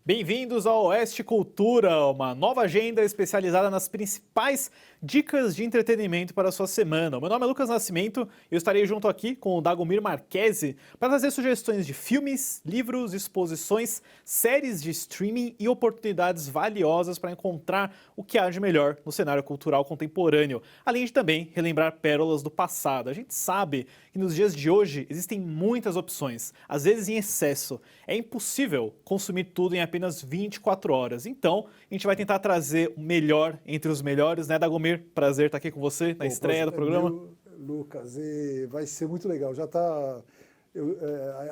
Bem-vindos ao Oeste Cultura, uma nova agenda especializada nas principais dicas de entretenimento para a sua semana. O meu nome é Lucas Nascimento e eu estarei junto aqui com o Dagomir Marquesi para trazer sugestões de filmes, livros, exposições, séries de streaming e oportunidades valiosas para encontrar o que há de melhor no cenário cultural contemporâneo, além de também relembrar pérolas do passado. A gente sabe que nos dias de hoje existem muitas opções, às vezes em excesso. É impossível consumir tudo em apenas 24 horas. Então, a gente vai tentar trazer o melhor entre os melhores, né, Dagomir? Prazer estar aqui com você na estreia do programa. Lucas, e vai ser muito legal. Já está.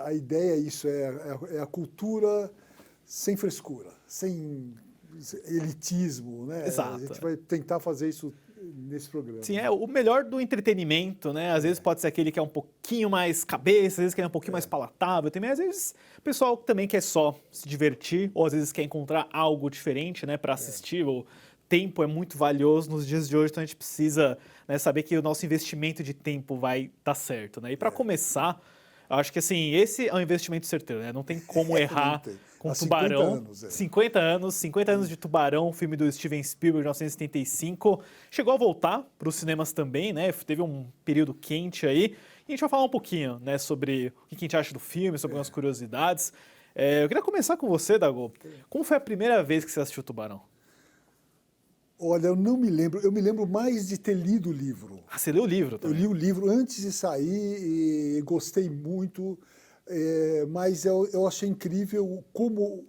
A ideia é isso, é a cultura sem frescura, sem elitismo, né? Exato. A gente vai tentar fazer isso nesse programa. Sim, é o melhor do entretenimento, né? Às vezes pode ser aquele que é um pouquinho mais cabeça, às vezes que é um pouquinho mais palatável também. Às vezes o pessoal também quer só se divertir, ou às vezes quer encontrar algo diferente, né, para assistir. O tempo é muito valioso nos dias de hoje, então a gente precisa, né, saber que o nosso investimento de tempo vai dar certo, né? E para começar, eu acho que assim, esse é um investimento certeiro, né? Não tem como errar com Tubarão. 50 anos de Tubarão, filme do Steven Spielberg de 1975. Chegou a voltar para os cinemas também, né? Teve um período quente aí. E a gente vai falar um pouquinho, né, sobre o que a gente acha do filme, sobre algumas curiosidades. Eu queria começar com você, Dago. Como foi a primeira vez que você assistiu Tubarão? Olha, eu não me lembro. Eu me lembro mais de ter lido o livro. Ah, você leu o livro também? Eu li o livro antes de sair e gostei muito, mas eu achei incrível como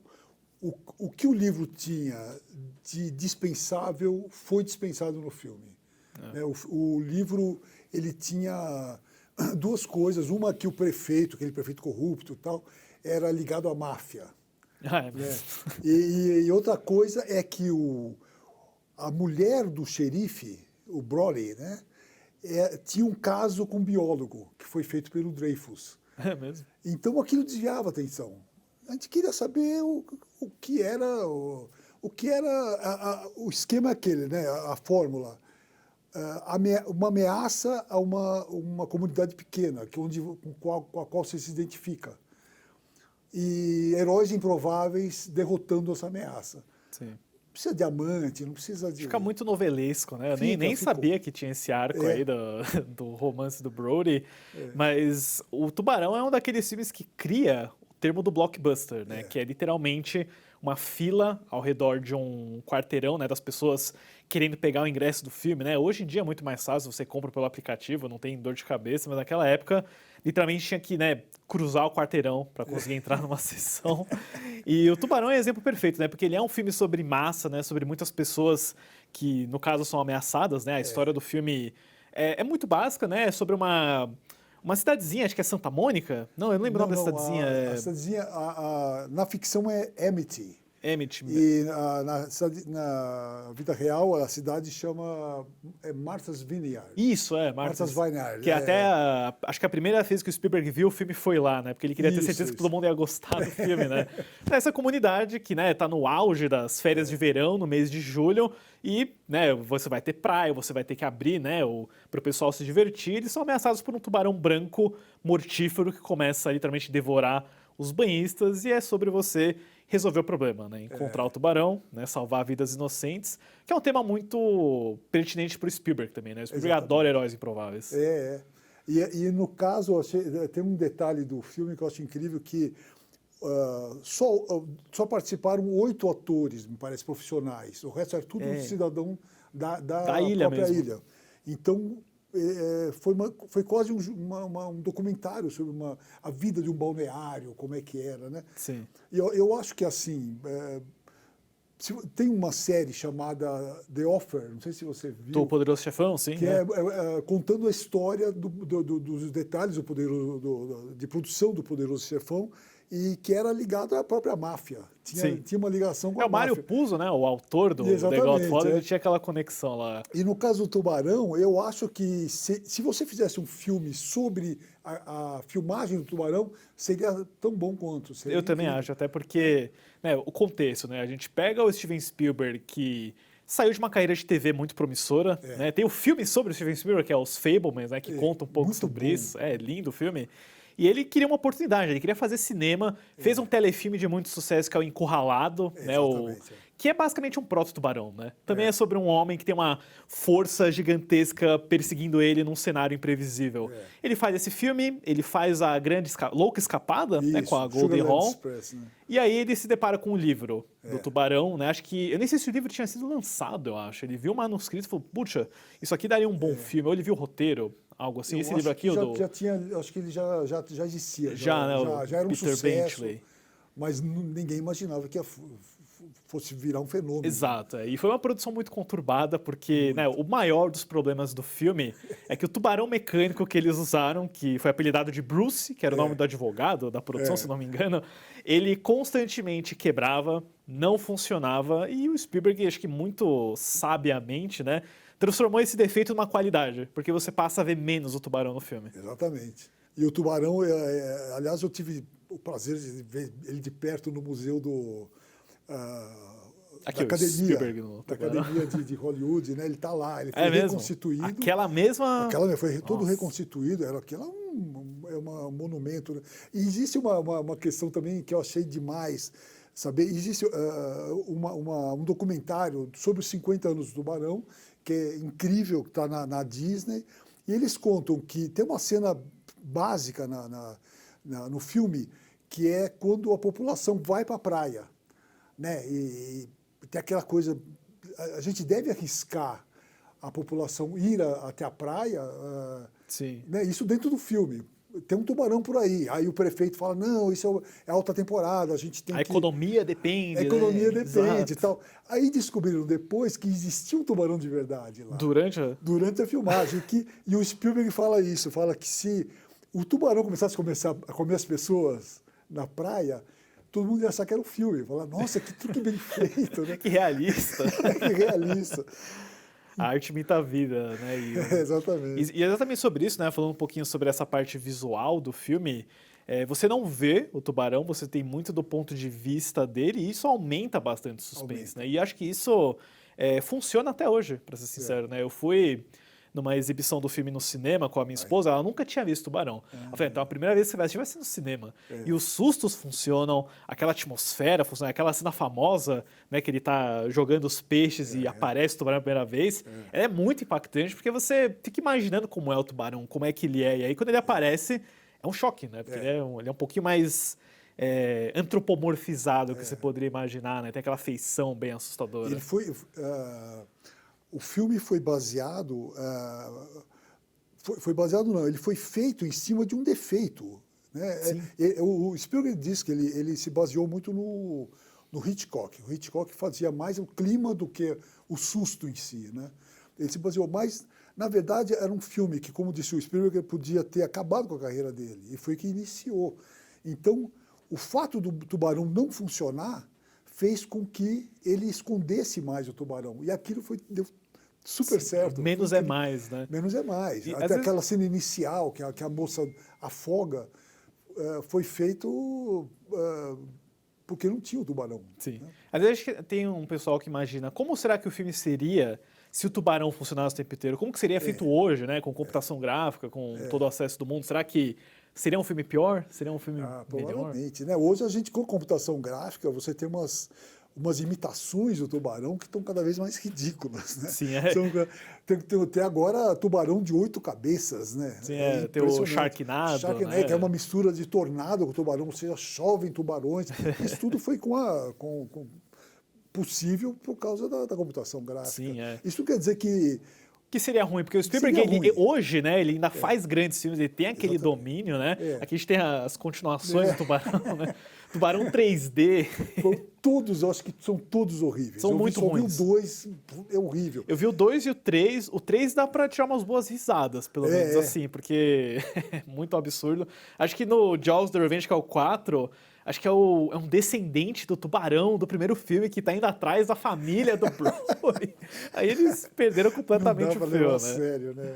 o que o livro tinha de dispensável foi dispensado no filme. Né? O livro ele tinha duas coisas. Uma que o prefeito, aquele prefeito corrupto e tal, era ligado à máfia. Ah, é Né? mesmo. E outra coisa é que a mulher do xerife, o Brolly, né, tinha um caso com um biólogo, que foi feito pelo Dreyfus. É mesmo. Então aquilo desviava a atenção. A gente queria saber o que era, o esquema aquele, né, a fórmula. Uma ameaça a uma comunidade pequena, com a qual você se identifica. E heróis improváveis derrotando essa ameaça. Sim. Não precisa de diamante, não precisa de... Fica muito novelesco, né? Eu nem sabia que tinha esse arco aí do romance do Brody, mas o Tubarão é um daqueles filmes que cria o termo do blockbuster, né? Que é literalmente uma fila ao redor de um quarteirão, né? Das pessoas querendo pegar o ingresso do filme, né? Hoje em dia é muito mais fácil, você compra pelo aplicativo, não tem dor de cabeça, mas naquela época literalmente tinha que, né, cruzar o quarteirão para conseguir entrar numa sessão. E o Tubarão é um exemplo perfeito, né? Porque ele é um filme sobre massa, né? Sobre muitas pessoas que, no caso, são ameaçadas, né? A história do filme é muito básica, né? É sobre uma cidadezinha, acho que é Santa Mônica. Não, eu não lembro o nome da cidadezinha. A cidadezinha, na ficção é Amity. Emmett. E na vida real, a cidade chama Martha's Vineyard. Isso, Martha's Vineyard. Que até, acho que a primeira vez que o Spielberg viu o filme foi lá, né? Porque ele queria ter certeza que todo mundo ia gostar do filme, né? Essa comunidade que, né, tá no auge das férias de verão, no mês de julho, e, né, você vai ter praia, você vai ter que abrir, né, para o pessoal se divertir. Eles são ameaçados por um tubarão branco mortífero que começa a literalmente devorar os banhistas, e é sobre você resolver o problema, né? Encontrar o tubarão, né? Salvar vidas inocentes, que é um tema muito pertinente para o Spielberg também, né? O Spielberg adora heróis improváveis. E no caso, tem um detalhe do filme que eu acho incrível, que só participaram 8 atores, me parece, profissionais. O resto era tudo cidadão da ilha própria mesmo. ilha. Então, foi quase um documentário sobre a vida de um balneário, como é que era, né? Sim. E eu acho que, assim, tem uma série chamada The Offer, não sei se você viu. Do Poderoso Chefão, sim. Que é contando a história dos detalhes de produção do Poderoso Chefão, e que era ligado à própria máfia. Tinha uma ligação com a máfia. O Mário Puzo, né, o autor do The Godfather, ele tinha aquela conexão lá. E no caso do Tubarão, eu acho que se você fizesse um filme sobre a filmagem do Tubarão, seria tão bom quanto. Eu também acho, até porque, né, o contexto, né, a gente pega o Steven Spielberg, que saiu de uma carreira de TV muito promissora, né? Tem o filme sobre o Steven Spielberg, que é Os Fabelmans, né, que conta um pouco sobre isso. É lindo o filme. E ele queria uma oportunidade, ele queria fazer cinema, fez um telefilme de muito sucesso que é o Encurralado, né? Exatamente. Que é basicamente um proto-tubarão, né? Também é sobre um homem que tem uma força gigantesca perseguindo ele num cenário imprevisível. Ele faz esse filme, ele faz a Louca Escapada, né, com a Goldie Sugarland Hawn. Express, né? E aí ele se depara com o livro do Tubarão, né? Acho que. Eu nem sei se o livro tinha sido lançado, eu acho. Ele viu o manuscrito e falou, puxa, isso aqui daria um bom filme. Ou ele viu o roteiro, algo assim. Eu Esse acho livro aqui, que o já, do. já tinha, acho que ele já existia. Já, né? O Já era um Peter sucesso, Benchley. mas ninguém imaginava que fosse virar um fenômeno. Exato, e foi uma produção muito conturbada, porque né, o maior dos problemas do filme é que o tubarão mecânico que eles usaram, que foi apelidado de Bruce, que era o nome do advogado da produção, se não me engano, ele constantemente quebrava, não funcionava, e o Spielberg, acho que muito sabiamente, né, transformou esse defeito numa qualidade, porque você passa a ver menos o tubarão no filme. Exatamente. E o tubarão, aliás, eu tive o prazer de ver ele de perto no museu Aqui, da Tubarão. academia de Hollywood, né? Ele está lá, ele foi É mesmo? reconstituído. Aquela mesma... Foi todo reconstituído, aquilo é um monumento. Né? E existe uma questão também que eu achei demais saber. Existe um documentário sobre os 50 anos do Tubarão, que é incrível, que está na Disney, e eles contam que tem uma cena básica no filme, que é quando a população vai para a praia. Né? E tem aquela coisa, a gente deve arriscar a população ir até a praia, Sim. Né? Isso dentro do filme. Tem um tubarão por aí. Aí o prefeito fala, não, isso é alta temporada, a gente tem A economia depende, A economia né? depende e Exato. tal. Aí descobriram depois que existia um tubarão de verdade lá. Durante a filmagem. E o Spielberg fala isso, fala que se o tubarão começasse a comer as pessoas na praia, todo mundo ia achar que era um filme. Falar, nossa, que truque bem feito, né? Que realista. Que realista. A arte imita a vida, né? Exatamente. E exatamente sobre isso, né? Falando um pouquinho sobre essa parte visual do filme, você não vê o tubarão, você tem muito do ponto de vista dele, e isso aumenta bastante o suspense, né? E acho que isso funciona até hoje, para ser sincero, né? Eu fui numa exibição do filme no cinema com a minha esposa, ela nunca tinha visto Tubarão. Ela falou, então a primeira vez que você vai assistir no cinema. E os sustos funcionam, aquela atmosfera funciona, aquela cena famosa, né, que ele tá jogando os peixes e aparece o tubarão a primeira vez, ela é muito impactante, porque você fica imaginando como é o tubarão, como é que ele é, e aí quando ele aparece, é um choque, né, porque ele é um pouquinho mais antropomorfizado que você poderia imaginar, né, tem aquela feição bem assustadora. Ele foi... O filme foi baseado... foi baseado, não, ele foi feito em cima de um defeito. Né? O Spielberg disse que ele se baseou muito no Hitchcock. O Hitchcock fazia mais o clima do que o susto em si. Né? Ele se baseou mais... Na verdade, era um filme que, como disse o Spielberg, podia ter acabado com a carreira dele. E foi que iniciou. Então, o fato do tubarão não funcionar fez com que ele escondesse mais o tubarão. E aquilo deu super certo. Menos é mais, né? Menos é mais. E, até aquela cena inicial, que a moça afoga, foi feito porque não tinha o tubarão. Sim. Né? Às vezes tem um pessoal que imagina como será que o filme seria se o tubarão funcionasse o tempo inteiro? Como que seria feito hoje, né? Com computação gráfica, com todo o acesso do mundo? Será que seria um filme pior? Seria um filme melhor? Provavelmente, né? Hoje a gente, com computação gráfica, você tem umas imitações do tubarão que estão cada vez mais ridículas, né? Sim, tem agora tubarão de 8 cabeças, né? Sim, tem o Sharknado, né? Que é uma mistura de tornado com tubarão, ou seja, chovem tubarões. Isso tudo foi possível por causa da computação gráfica. Sim, Isso quer dizer que seria ruim, porque o Spielberg, hoje, né, ele ainda faz grandes filmes, ele tem aquele domínio, né? Aqui a gente tem as continuações do Tubarão, né? Tubarão 3D. Eu acho que são todos horríveis. São muito ruins. Eu vi o 2, é horrível. Eu vi o 2 e o 3. O 3 dá pra tirar umas boas risadas, pelo menos, assim, porque é muito absurdo. Acho que no Jaws the Revenge, que é o 4... Acho que é um descendente do tubarão do primeiro filme que tá indo atrás da família do Broly. Aí eles perderam completamente o filme, né? Sério, né?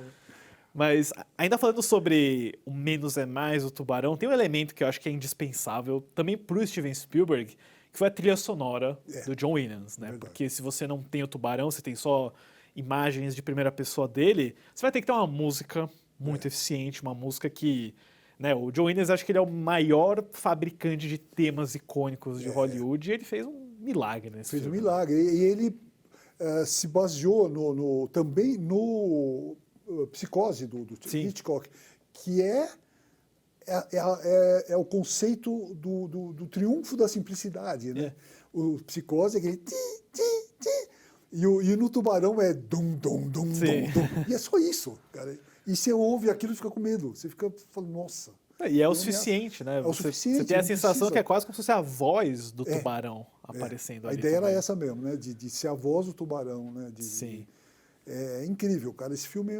Mas ainda falando sobre o menos é mais, o tubarão, tem um elemento que eu acho que é indispensável também pro Steven Spielberg, que foi a trilha sonora do John Williams, né? Verdade. Porque se você não tem o tubarão, você tem só imagens de primeira pessoa dele, você vai ter que ter uma música muito eficiente, uma música que né, o John Williams, acho que ele é o maior fabricante de temas icônicos de Hollywood e ele fez um milagre nesse Fez um filme. milagre. E ele se baseou também no Psicose, do Sim. Hitchcock, que é o conceito do triunfo da simplicidade, né? O Psicose é aquele e no Tubarão é dum, dum, dum, Sim. dum, dum. E é só isso, cara. E você ouve aquilo e fica com medo. Você fica falando, nossa. E é o suficiente, né? É o suficiente. Você tem a não sensação precisa. que é quase como se fosse a voz do tubarão aparecendo A ali. ideia era também. essa mesmo, né? De ser a voz do tubarão, né? Sim. É incrível, cara. Esse filme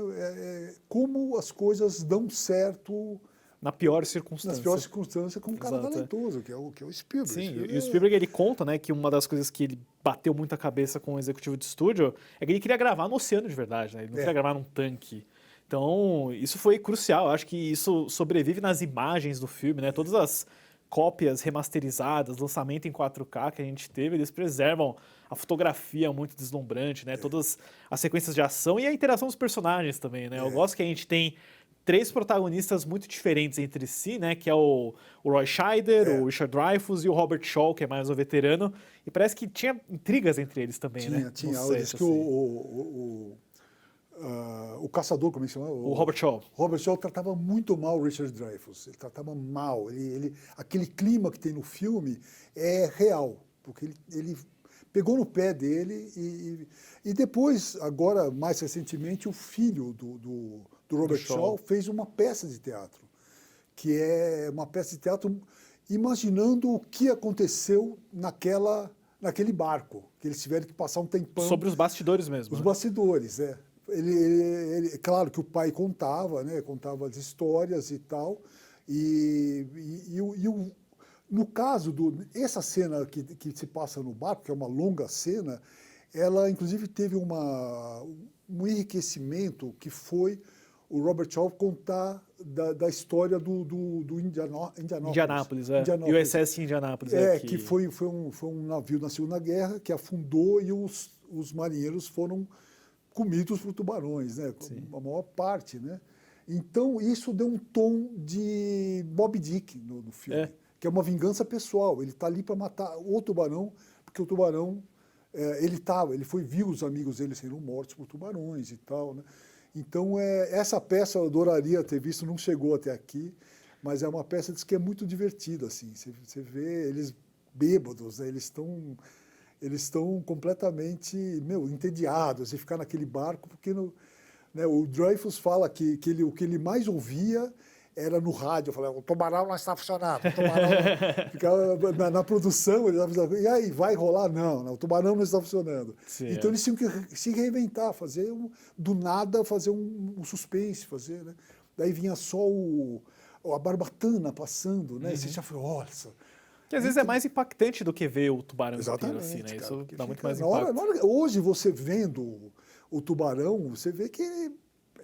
como as coisas dão certo Na pior nas circunstância. piores circunstâncias com um cara Exato. talentoso, que é o Spielberg. Sim, Spielberg e o Spielberg ele conta, né, que uma das coisas que ele bateu muito a cabeça com o executivo de estúdio é que ele queria gravar no oceano de verdade, né? Ele não queria gravar num tanque. Então, isso foi crucial. Eu acho que isso sobrevive nas imagens do filme, né? Todas as cópias remasterizadas, lançamento em 4K que a gente teve, eles preservam a fotografia muito deslumbrante, né? Todas as sequências de ação e a interação dos personagens também, né? Eu gosto que a gente tem três protagonistas muito diferentes entre si, né? Que é o Roy Scheider, o Richard Dreyfuss e o Robert Shaw, que é mais o veterano. E parece que tinha intrigas entre eles também, né? Tinha. No set, Diz que assim. o caçador, como é que chama? O Robert Shaw. Robert Shaw tratava muito mal o Richard Dreyfuss. Ele tratava mal. Aquele clima que tem no filme é real, porque ele pegou no pé dele e depois, agora, mais recentemente, o filho do Robert Shaw fez uma peça de teatro, que é uma peça de teatro imaginando o que aconteceu naquele barco, que eles tiveram que passar um tempão. Sobre os bastidores mesmo. Os né? bastidores, claro que o pai contava, né? Contava as histórias e tal. No caso essa cena que se passa no barco, que é uma longa cena, ela inclusive teve um enriquecimento que foi o Robert Shaw contar da história do Indianápolis, USS Indianápolis. Que foi um navio na Segunda Guerra que afundou e os marinheiros foram comidos por tubarões, né? Sim. A maior parte, né? Então, isso deu um tom de Moby Dick no filme, que é uma vingança pessoal. Ele está ali para matar o tubarão, porque o tubarão, ele viu os amigos dele sendo mortos por tubarões e tal, né? Então, essa peça eu adoraria ter visto, não chegou até aqui, mas é uma peça que é muito divertida, assim. Você vê eles bêbados, né? Eles estão completamente, entediados de ficar naquele barco, porque né, o Dreyfuss fala que o que ele mais ouvia era no rádio. Eu falei, o tubarão não está funcionando. O tubarão ficava na produção, ele estava e aí, vai rolar? Não, o tubarão não está funcionando. Sim, então eles tinham que se reinventar, do nada fazer um suspense, né? Daí vinha só a barbatana passando, né? E você já falou, nossa. Que às vezes é mais impactante do que ver o tubarão inteiro, Exatamente, assim, né? cara, Isso dá muito mais na impacto. hora, hoje, você vendo o tubarão, você vê que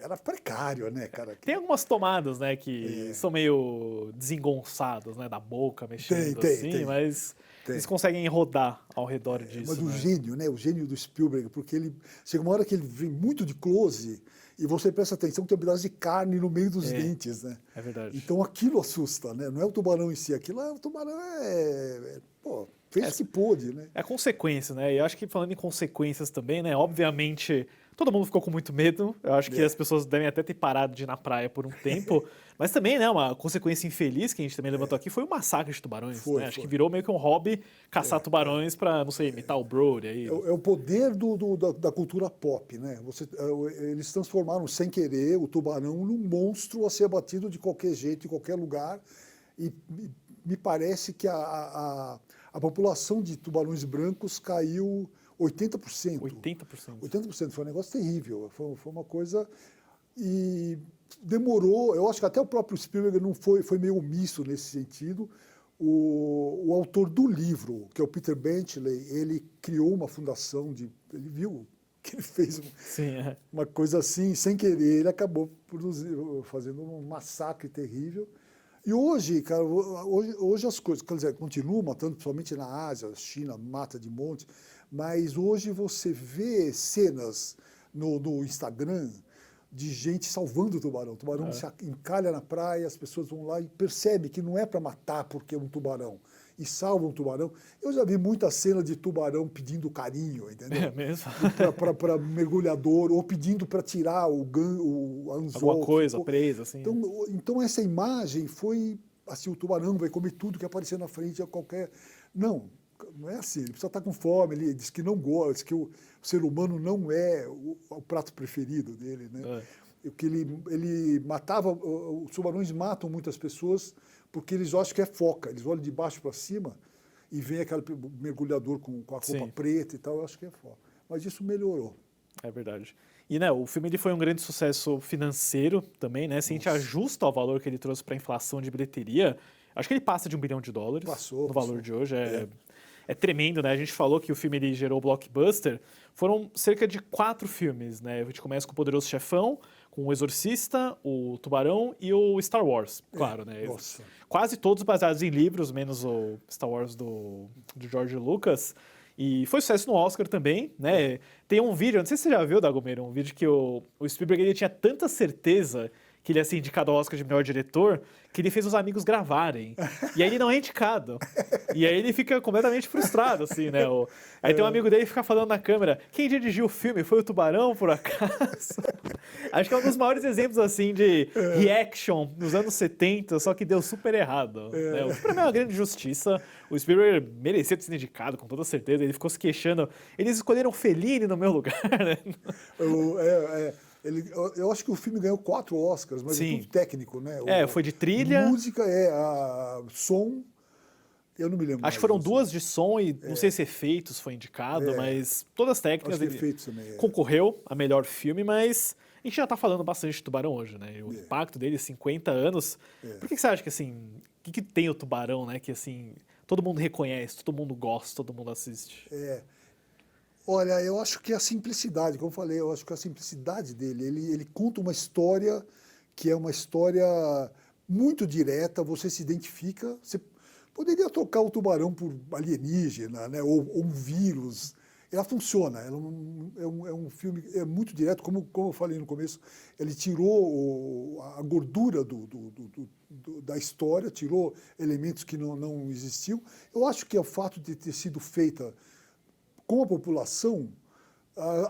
era precário, né, cara? Tem algumas tomadas, né, que são meio desengonçadas, né, da boca mexendo assim, mas eles conseguem rodar ao redor disso. Mas o né? gênio, né? O gênio do Spielberg, porque chega uma hora que ele vem muito de close e você presta atenção que tem um pedaço de carne no meio dos dentes, né? É verdade. Então aquilo assusta, né? Não é o tubarão em si, o tubarão fez o que pôde, né? É a consequência, né? E eu acho que falando em consequências também, né? Obviamente, todo mundo ficou com muito medo. Eu acho que as pessoas devem até ter parado de ir na praia por um tempo. Mas também, né? Uma consequência infeliz que a gente também levantou aqui foi o massacre de tubarões. Né? Acho que virou meio que um hobby caçar tubarões para, não sei, imitar o Brody aí. É o poder da cultura pop, né? Eles transformaram sem querer o tubarão num monstro a ser abatido de qualquer jeito, em qualquer lugar. E me parece que a população de tubarões brancos caiu 80%. 80%. 80%. Foi um negócio terrível. Foi uma coisa... E demorou... Eu acho que até o próprio Spielberg não foi meio omisso nesse sentido. O autor do livro, que é o Peter Benchley, ele criou uma fundação ele viu que ele fez uma coisa assim, sem querer, ele acabou fazendo um massacre terrível. E hoje, cara, hoje as coisas, quer dizer, continuam matando, principalmente na Ásia, a China mata de monte, mas hoje você vê cenas no Instagram de gente salvando o tubarão. O tubarão se encalha na praia, as pessoas vão lá e percebem que não é para matar porque é um tubarão. E salvam o tubarão. Eu já vi muita cena de tubarão pedindo carinho, entendeu? É mesmo? Para mergulhador, ou pedindo para tirar o anzol. Alguma coisa presa, assim. Então essa imagem foi assim, o tubarão vai comer tudo que aparecer na frente a qualquer... Não é assim, ele precisa estar com fome, ele diz que não gosta, diz que o ser humano não é o prato preferido dele, né? Que ele matava, os tubarões matam muitas pessoas porque eles acham que é foca, eles olham de baixo para cima e vem aquele mergulhador com a roupa preta e tal, eu acho que é foca. Mas isso melhorou. É verdade. E né, o filme ele foi um grande sucesso financeiro também, né? Se a gente ajusta ao valor que ele trouxe para a inflação de bilheteria, acho que ele passa de $1 bilhão. Passou. Valor de hoje. É tremendo, né? A gente falou que o filme ele gerou blockbuster. Foram cerca de 4 filmes, né? A gente começa com o Poderoso Chefão, com o Exorcista, o Tubarão e o Star Wars, claro, né? Nossa. Quase todos baseados em livros, menos o Star Wars do George Lucas. E foi sucesso no Oscar também, né? Tem um vídeo, não sei se você já viu, Dagomero, um vídeo que o Spielberg ele tinha tanta certeza que ele ia ser indicado ao Oscar de melhor diretor, que ele fez os amigos gravarem. E aí ele não é indicado. E aí ele fica completamente frustrado, assim, né? Aí tem um amigo dele que fica falando na câmera, quem dirigiu o filme? Foi o Tubarão, por acaso? Acho que é um dos maiores exemplos, assim, de reaction nos anos 70, só que deu super errado. Né? O que pra mim é uma grande justiça. O Spielberg merecia ter sido indicado, com toda certeza. Ele ficou se queixando. Eles escolheram Fellini no meu lugar, né? Eu acho que o filme ganhou 4 Oscars, mas é tudo técnico, né? Foi de trilha. Música, som. Eu não me lembro. Acho que foram 2 de som e não sei se efeitos foi indicado, mas todas as técnicas. Acho que efeitos também. Concorreu a melhor filme, mas a gente já tá falando bastante de Tubarão hoje, né? E o impacto dele, 50 anos. Por que você acha que, assim, o que tem o Tubarão, né? Que, assim, todo mundo reconhece, todo mundo gosta, todo mundo assiste? Olha, eu acho que a simplicidade, como eu falei, eu acho que a simplicidade dele, ele conta uma história que é uma história muito direta, você se identifica, você poderia trocar o tubarão por alienígena, né, ou um vírus, ela funciona, é um filme muito direto, como eu falei no começo, ele tirou a gordura da história, tirou elementos que não existiam. Eu acho que o fato de ter sido feita com a população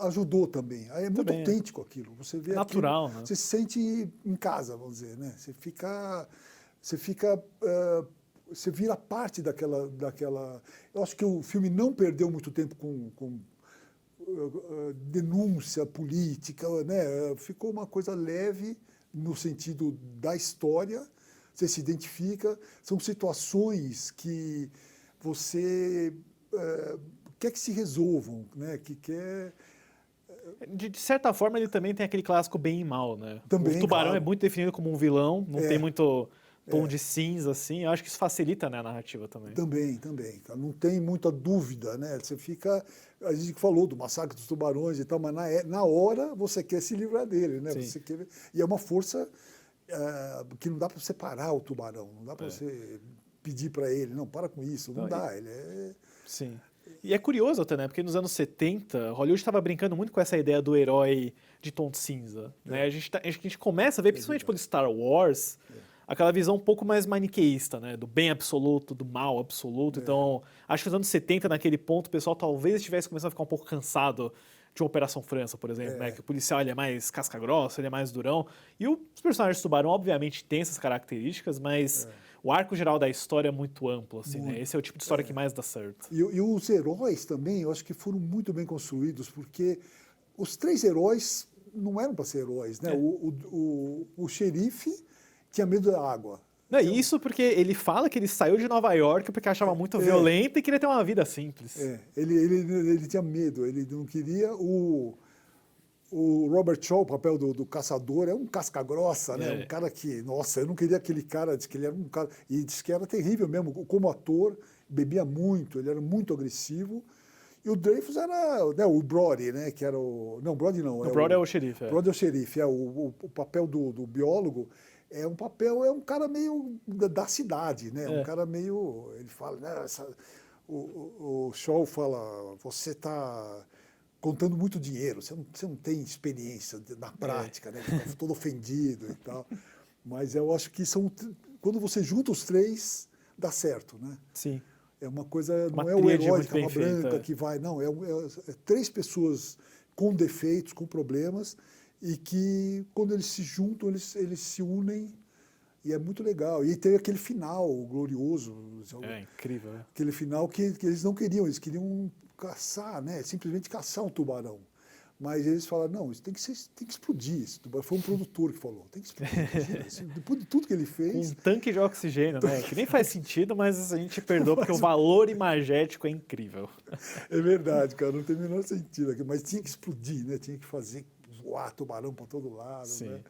ajudou também. É muito autêntico aquilo. Você vê natural, aquilo, né? você se sente em casa, vamos dizer, né? Você vira parte daquela. Eu acho que o filme não perdeu muito tempo com denúncia política, né? Ficou uma coisa leve no sentido da história. Você se identifica. São situações que você quer que se resolvam, né? Que quer... De certa forma, ele também tem aquele clássico bem e mal, né? Também, o Tubarão claro. é muito definido como um vilão, não tem muito tom de cinza, assim. Eu acho que isso facilita, né, a narrativa também. Também. Não tem muita dúvida, né? Você fica... A gente falou do massacre dos tubarões e tal, mas na hora você quer se livrar dele, né? Você quer... E é uma força que não dá para separar o tubarão, não dá para você pedir para ele, não, para com isso, não dá. Ele é... Sim. E é curioso até, né? Porque nos anos 70, Hollywood estava brincando muito com essa ideia do herói de tom cinza. Né? A gente começa a ver, principalmente por Star Wars, aquela visão um pouco mais maniqueísta, né? Do bem absoluto, do mal absoluto. Então, acho que nos anos 70, naquele ponto, o pessoal talvez estivesse começando a ficar um pouco cansado de uma Operação França, por exemplo, né? Que o policial ele é mais casca-grossa, ele é mais durão. E os personagens do Tubarão, obviamente, têm essas características, mas... O arco geral da história é muito amplo, assim, né? Esse é o tipo de história que mais dá certo. E os heróis também, eu acho que foram muito bem construídos, porque os 3 heróis não eram para ser heróis, né? O xerife tinha medo da água. Não, isso porque ele fala que ele saiu de Nova York porque achava muito violento e queria ter uma vida simples. Ele tinha medo, ele não queria... O Robert Shaw, o papel do caçador, é um casca-grossa, né? Um cara que, nossa, eu não queria aquele cara, disse que ele era um cara, e disse que era terrível mesmo, como ator, bebia muito, ele era muito agressivo, e o Dreyfus era, né, o Brody, né, que era o... Não, Brody não. O Brody é o xerife. Brody é o xerife, o papel do biólogo é um cara meio da cidade, né? Um cara meio, ele fala, né, o Shaw fala, você está... contando muito dinheiro. Você não tem experiência na prática, né? Fica todo ofendido e tal. Mas eu acho que quando você junta os três, dá certo, né? Sim. É uma coisa, Uma não é o tríade herói muito de capa bem feita, branca que vai, não, é três pessoas com defeitos, com problemas, e que quando eles se juntam, eles se unem, e é muito legal. E tem aquele final glorioso, É incrível, né? aquele final que eles não queriam, eles queriam caçar, né? Simplesmente caçar um tubarão. Mas eles falaram, não, isso tem que explodir. Esse tubarão. Foi um produtor que falou, tem que explodir. Imagina, depois de tudo que ele Com fez. um tanque de oxigênio, né? Que nem faz sentido, mas a gente perdoa porque o valor imagético é incrível. É verdade, cara, não tem o menor sentido aqui. Mas tinha que explodir, né? Tinha que fazer voar tubarão para todo lado. Sim. Né?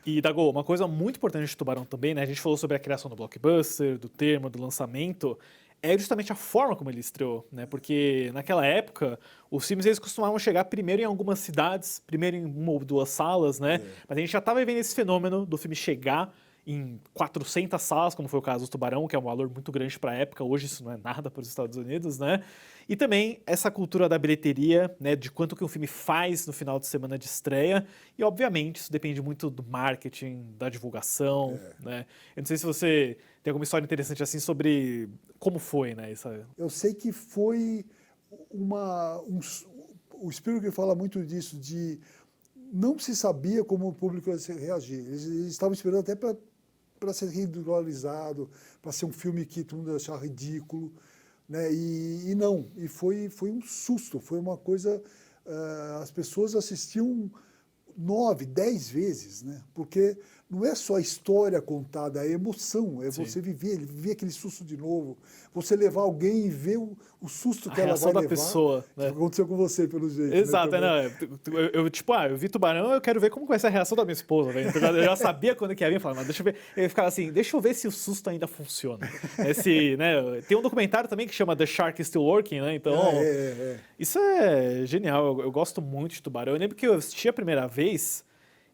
E, Dago, uma coisa muito importante de Tubarão também, né? A gente falou sobre a criação do blockbuster, do termo, do lançamento, é justamente a forma como ele estreou, né? Porque naquela época, os filmes eles costumavam chegar primeiro em algumas cidades, primeiro em uma ou duas salas, né? Mas a gente já estava vivendo esse fenômeno do filme chegar em 400 salas, como foi o caso do Tubarão, que é um valor muito grande para a época. Hoje isso não é nada para os Estados Unidos, né? E também essa cultura da bilheteria, né, de quanto que um filme faz no final de semana de estreia. E, obviamente, isso depende muito do marketing, da divulgação, né? Eu não sei se você tem alguma história interessante assim sobre como foi, né? Eu sei que foi o Spielberg fala muito disso, de não se sabia como o público ia reagir. Eles estavam esperando até para ser ridicularizado, para ser um filme que todo mundo ia achar ridículo. Né? E não, e foi um susto, foi uma coisa... as pessoas assistiam 9, 10 vezes, né? Porque não é só a história contada, é a emoção, é você viver aquele susto de novo, você levar alguém e ver o susto que ela vai levar. Da pessoa, né? Que aconteceu com você, pelo jeito. Exato, né? Eu vi Tubarão, eu quero ver como vai ser a reação da minha esposa, velho. Eu já sabia quando que ia vir, eu falava, mas deixa eu ver. Eu ficava assim, deixa eu ver se o susto ainda funciona. Né, tem um documentário também que chama The Shark is Still Working, né? Então, isso é genial, eu gosto muito de Tubarão. Eu lembro que eu assisti a primeira vez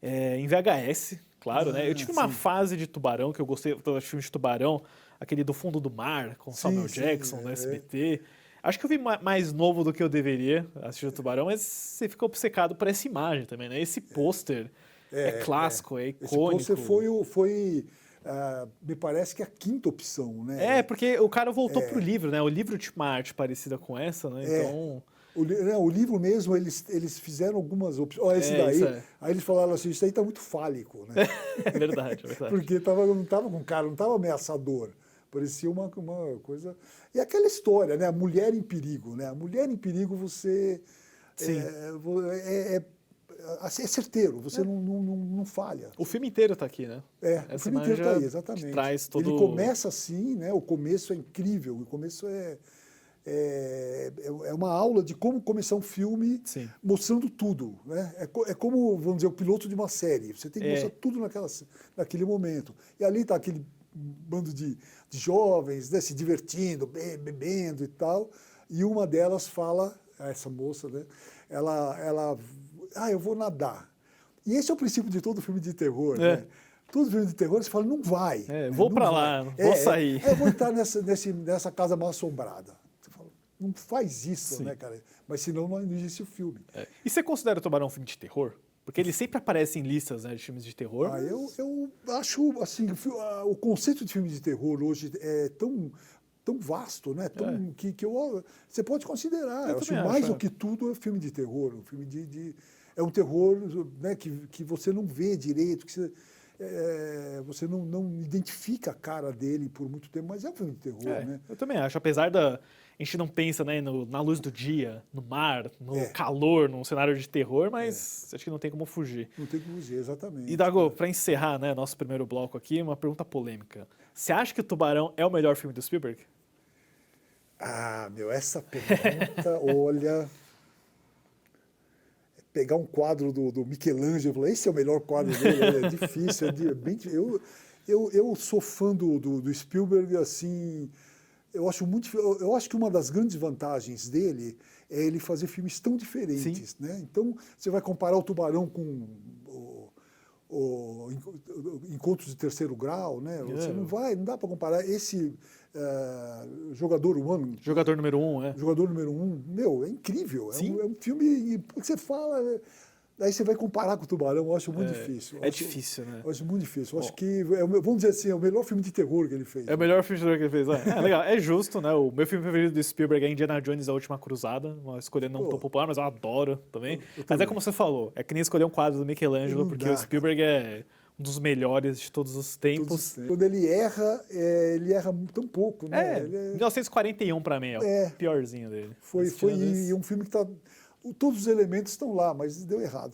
em VHS, claro, né? Eu tive uma fase de Tubarão, que eu gostei do filme de Tubarão, aquele do Fundo do Mar, com Samuel Jackson, no SBT. Acho que eu vi mais novo do que eu deveria assistir o Tubarão, mas você fica obcecado por essa imagem também, né? Esse pôster é clássico, é icônico. Esse pôster foi me parece que a quinta opção, né? Porque o cara voltou pro livro, né? O livro tinha uma arte parecida com essa, né? Então... O livro mesmo, eles fizeram algumas opções. Olha, esse daí. Aí eles falaram assim, isso aí tá muito fálico, né? É verdade. Porque não tava com cara, não tava ameaçador. Parecia uma coisa... E aquela história, né? A mulher em perigo, né? A mulher em perigo, você... É certeiro, você não falha. O filme inteiro tá aqui, né? O filme inteiro tá aí, exatamente. Traz todo... Ele começa assim, né? O começo é incrível, o começo é uma aula de como começar um filme mostrando tudo. Né? É como, vamos dizer, o piloto de uma série. Você tem que mostrar tudo naquele momento. E ali está aquele bando de jovens, né, se divertindo, bebendo e tal. E uma delas fala, essa moça, né, eu vou nadar. E esse é o princípio de todo filme de terror, né? Todo filme de terror, você fala, não vai. Vou para lá, vou sair. Eu vou entrar nessa casa mal assombrada. Você fala, não faz isso, né, cara? Mas senão não existe o filme. E você considera o Tubarão um filme de terror? Porque ele sempre aparece em listas, né, de filmes de terror. Eu acho, assim, o conceito de filme de terror hoje é tão vasto, né? Você pode considerar. Eu acho mais do que tudo é filme de terror. Um filme é um terror, né, que você não vê direito, que você não identifica a cara dele por muito tempo, mas é um filme de terror, né? Eu também acho, apesar a gente não pensa, né, na luz do dia, no mar, no calor, num cenário de terror, mas acho que não tem como fugir. Não tem como fugir, exatamente. E, Dago, para encerrar, né, nosso primeiro bloco aqui, uma pergunta polêmica. Você acha que o Tubarão é o melhor filme do Spielberg? Essa pergunta, olha... Pegar um quadro do Michelangelo e falar, esse é o melhor quadro dele, é difícil. Eu sou fã do Spielberg, assim, eu acho que uma das grandes vantagens dele é ele fazer filmes tão diferentes, né? Então, você vai comparar o Tubarão com o Encontros de Terceiro Grau, né? Você não dá para comparar esse jogador humano. Jogador número 1, Jogador número 1, meu, é incrível. Sim. É um filme que você fala. Aí você vai comparar com o Tubarão, eu acho muito difícil. Difícil, né? Eu acho muito difícil. Eu acho que, vamos dizer assim, é o melhor filme de terror que ele fez. É o melhor filme de terror que ele fez. Legal, é justo, né? O meu filme preferido do Spielberg é Indiana Jones, A Última Cruzada. Uma escolha não tão popular, mas eu adoro também. Mas é como você falou, é que nem escolher um quadro do Michelangelo, porque o Spielberg é um dos melhores de todos os tempos. Quando ele erra tão pouco, né? 1941 pra mim é o piorzinho dele. Foi um filme que todos os elementos estão lá, mas deu errado.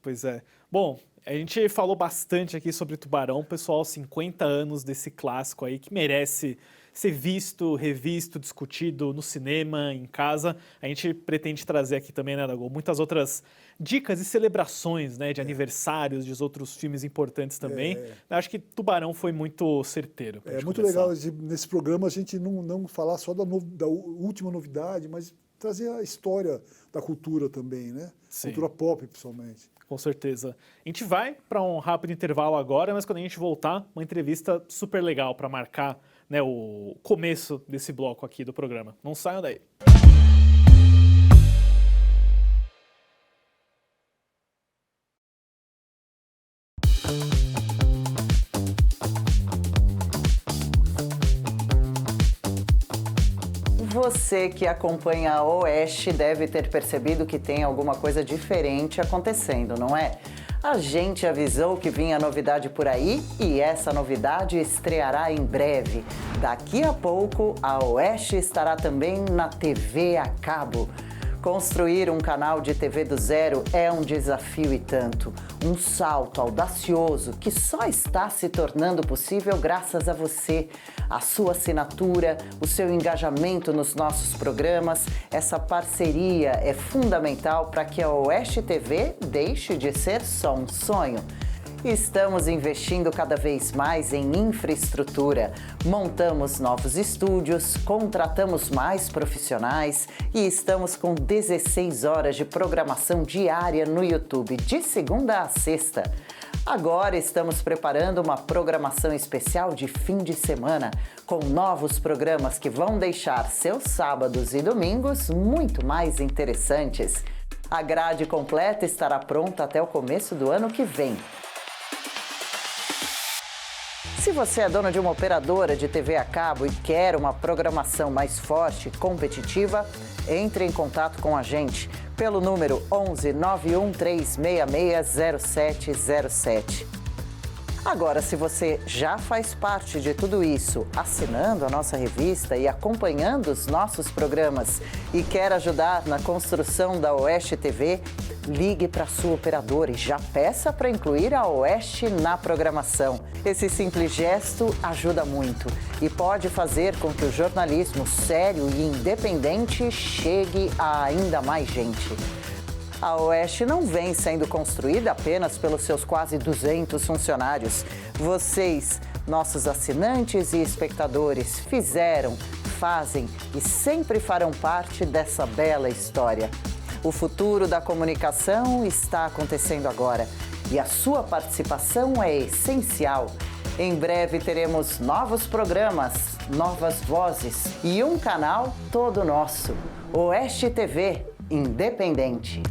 Pois é. Bom, a gente falou bastante aqui sobre Tubarão, pessoal, 50 anos desse clássico aí que merece ser visto, revisto, discutido no cinema, em casa. A gente pretende trazer aqui também, né, Dago, muitas outras dicas e celebrações, né, de aniversários de outros filmes importantes também. Acho que Tubarão foi muito certeiro. É muito legal nesse programa a gente não falar só da última novidade, mas trazer a história da cultura também, né? Sim. Cultura pop, principalmente. Com certeza. A gente vai para um rápido intervalo agora, mas quando a gente voltar, uma entrevista super legal para marcar, né, o começo desse bloco aqui do programa. Não saiam daí. Você que acompanha a Oeste deve ter percebido que tem alguma coisa diferente acontecendo, não é? A gente avisou que vinha novidade por aí e essa novidade estreará em breve. Daqui a pouco, a Oeste estará também na TV a cabo. Construir um canal de TV do zero é um desafio e tanto. Um salto audacioso que só está se tornando possível graças a você, a sua assinatura, o seu engajamento nos nossos programas. Essa parceria é fundamental para que a Oeste TV deixe de ser só um sonho. Estamos investindo cada vez mais em infraestrutura. Montamos novos estúdios, contratamos mais profissionais e estamos com 16 horas de programação diária no YouTube, de segunda a sexta. Agora estamos preparando uma programação especial de fim de semana, com novos programas que vão deixar seus sábados e domingos muito mais interessantes. A grade completa estará pronta até o começo do ano que vem. Se você é dono de uma operadora de TV a cabo e quer uma programação mais forte e competitiva, entre em contato com a gente pelo número 11 91366 0707. Agora, se você já faz parte de tudo isso, assinando a nossa revista e acompanhando os nossos programas e quer ajudar na construção da Oeste TV, ligue para a sua operadora e já peça para incluir a Oeste na programação. Esse simples gesto ajuda muito e pode fazer com que o jornalismo sério e independente chegue a ainda mais gente. A Oeste não vem sendo construída apenas pelos seus quase 200 funcionários. Vocês, nossos assinantes e espectadores, fizeram, fazem e sempre farão parte dessa bela história. O futuro da comunicação está acontecendo agora e a sua participação é essencial. Em breve teremos novos programas, novas vozes e um canal todo nosso. Oeste TV, independente.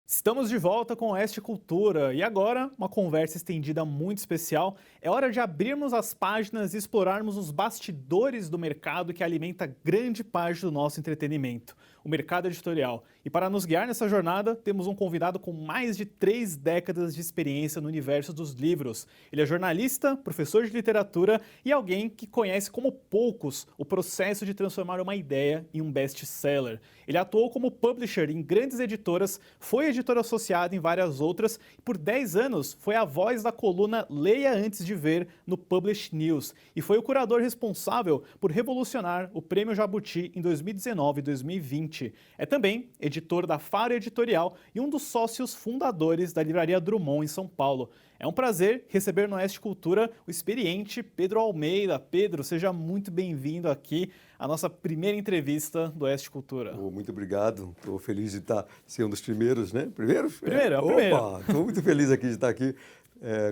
Estamos de volta com Oeste Cultura e agora uma conversa estendida muito especial. É hora de abrirmos as páginas e explorarmos os bastidores do mercado que alimenta grande parte do nosso entretenimento, o mercado editorial. E para nos guiar nessa jornada, temos um convidado com mais de 3 décadas de experiência no universo dos livros. Ele é jornalista, professor de literatura e alguém que conhece como poucos o processo de transformar uma ideia em um best-seller. Ele atuou como publisher em grandes editoras, foi editor associado em várias outras e por 10 anos foi a voz da coluna Leia Antes de Ver no Publish News e foi o curador responsável por revolucionar o Prêmio Jabuti em 2019 e 2020. Experiente. É também editor da Faro Editorial e um dos sócios fundadores da Livraria Drummond, em São Paulo. É um prazer receber no Oeste Cultura o experiente Pedro Almeida. Pedro, seja muito bem-vindo aqui à nossa primeira entrevista do Oeste Cultura. Muito obrigado, estou feliz de ser um dos primeiros, né? Primeiros? Primeiro, é o primeiro. Estou muito feliz aqui de estar aqui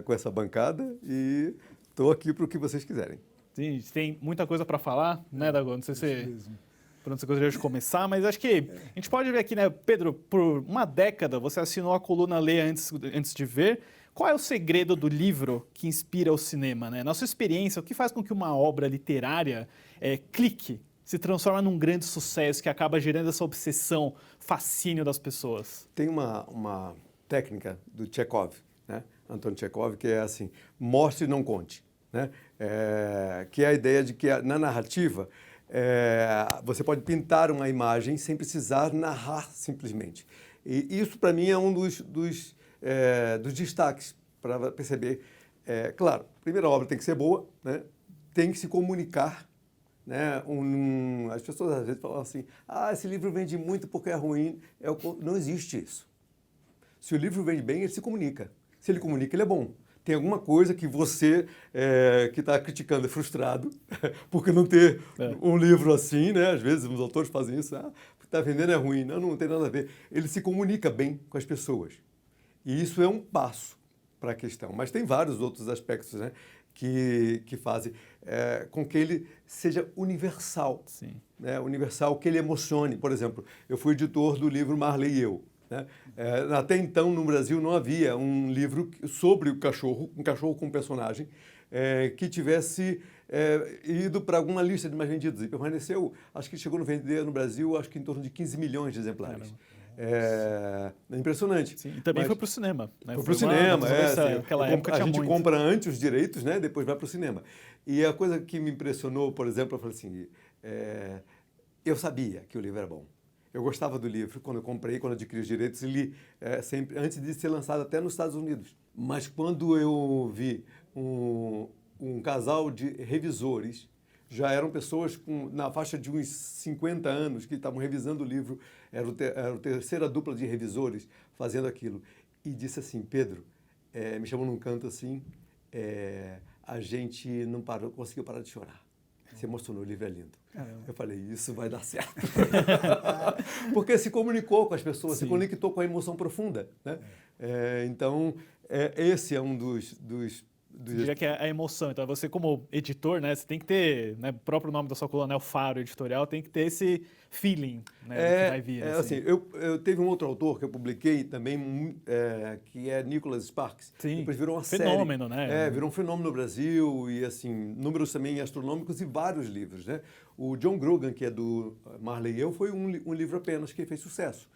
com essa bancada e estou aqui para o que vocês quiserem. Sim, tem muita coisa para falar, né, Dago? Não sei se por onde você gostaria de começar, mas acho que a gente pode ver aqui, né, Pedro, por uma década você assinou a coluna Ler Antes de Ver. Qual é o segredo do livro que inspira o cinema, né? Na sua experiência, o que faz com que uma obra literária clique, se transforma num grande sucesso que acaba gerando essa obsessão, fascínio das pessoas? Tem uma técnica do Chekhov, né? Anton Chekhov, que é assim, mostre e não conte, né? Que é a ideia de que na narrativa você pode pintar uma imagem sem precisar narrar simplesmente. E isso, para mim, é um dos destaques para perceber. Claro, a primeira obra tem que ser boa, né? Tem que se comunicar, né? As pessoas às vezes falam assim, esse livro vende muito porque é ruim. Não existe isso. Se o livro vende bem, ele se comunica. Se ele comunica, ele é bom. Tem alguma coisa que você, que está criticando, é frustrado, porque não ter um livro assim, né? Às vezes os autores fazem isso, está vendendo é ruim. Não tem nada a ver. Ele se comunica bem com as pessoas. E isso é um passo para a questão. Mas tem vários outros aspectos, né, que fazem com que ele seja universal. Sim. Né, universal, que ele emocione. Por exemplo, eu fui editor do livro Marley e Eu. Né? Até então, no Brasil, não havia um livro sobre um cachorro com personagem, que tivesse ido para alguma lista de mais vendidos. E permaneceu, acho que chegou a vender no Brasil, acho que em torno de 15 milhões de exemplares. É impressionante. Sim, e também foi para o cinema. Né? Foi para o cinema, a gente compra antes os direitos, né? Depois vai para o cinema. E a coisa que me impressionou, por exemplo, eu falei assim, eu sabia que o livro era bom. Eu gostava do livro quando eu comprei, quando eu adquiri os direitos, e li sempre, antes de ser lançado até nos Estados Unidos. Mas quando eu vi um casal de revisores, já eram pessoas na faixa de uns 50 anos que estavam revisando o livro, era a terceira dupla de revisores fazendo aquilo. E disse assim, Pedro, me chamou num canto assim, a gente não conseguiu parar de chorar. Se emocionou, o livro é lindo. Caramba. Eu falei, isso vai dar certo. Porque se comunicou com as pessoas, se conectou com a emoção profunda. Né? Então, esse é um dos Você diria que é a emoção. Então, você como editor, né, você tem que ter, né, o próprio nome da sua coluna, o Faro Editorial, tem que ter esse feeling, né, que vai vir. Assim, eu teve um outro autor que eu publiquei também, que é Nicholas Sparks. Sim. Depois virou uma série. Fenômeno, né? Virou um fenômeno no Brasil e, assim, números também astronômicos e vários livros, né? O John Grogan, que é do Marley e Eu, foi um livro apenas que fez sucesso.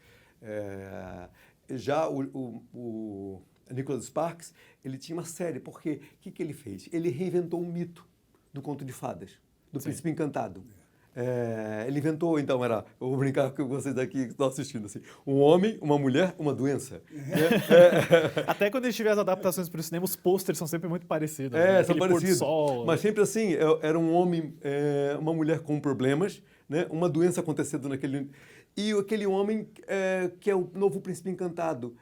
Já o Nicholas Sparks, ele tinha uma série, porque o que ele fez? Ele reinventou o mito do conto de fadas, do Príncipe Encantado. Ele inventou, então, eu vou brincar com vocês aqui que estão assistindo, assim, um homem, uma mulher, uma doença. Até quando a gente vê as adaptações para o cinema, os pôsteres são sempre muito parecidos. São parecidos. Mas sempre assim, era um homem, uma mulher com problemas, né? Uma doença acontecendo naquele... E aquele homem que é o novo Príncipe Encantado,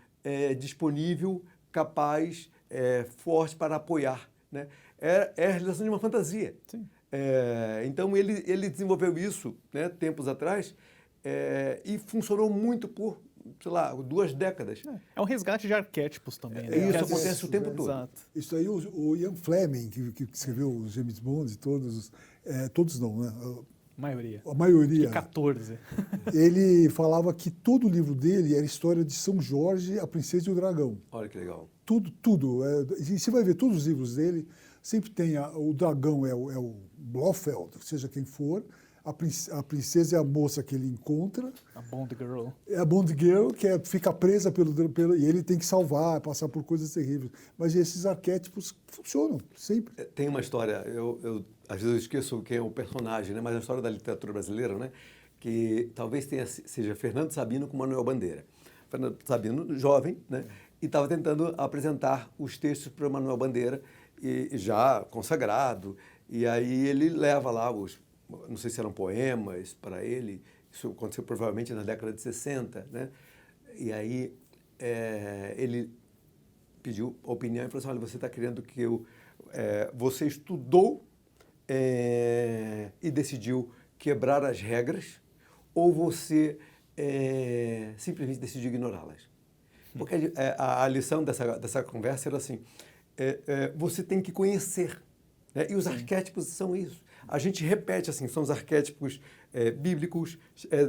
disponível, capaz, forte para apoiar. Né? É a realização de uma fantasia. Sim. Então, ele desenvolveu isso, né, tempos atrás, e funcionou muito por, sei lá, 2 décadas. É um resgate de arquétipos também. Né? Isso acontece o tempo todo. Exato. Isso aí, o Ian Fleming, que escreveu os James Bond, todos não, né? Maioria. A maioria. 14. Ele falava que todo o livro dele era a história de São Jorge, a Princesa e o Dragão. Olha que legal. Tudo. E você vai ver todos os livros dele, sempre tem o dragão é o Blofeld, seja quem for, a princesa é a moça que ele encontra. A Bond Girl. É a Bond Girl, que fica presa e ele tem que salvar, passar por coisas terríveis. Mas esses arquétipos funcionam, sempre. Tem uma história, às vezes eu esqueço quem é o personagem, né? Mas é a história da literatura brasileira, né? Que talvez seja Fernando Sabino com Manuel Bandeira. Fernando Sabino, jovem, né? E estava tentando apresentar os textos para Manuel Bandeira, e já consagrado. E aí ele leva lá não sei se eram poemas para ele, Isso aconteceu provavelmente na década de 60, né? E aí ele pediu opinião e falou assim, olha, você está querendo que você estudou e decidiu quebrar as regras ou você simplesmente decidiu ignorá-las? Porque a lição dessa conversa era assim, você tem que conhecer, né? E os arquétipos são isso. A gente repete assim, são os arquétipos bíblicos,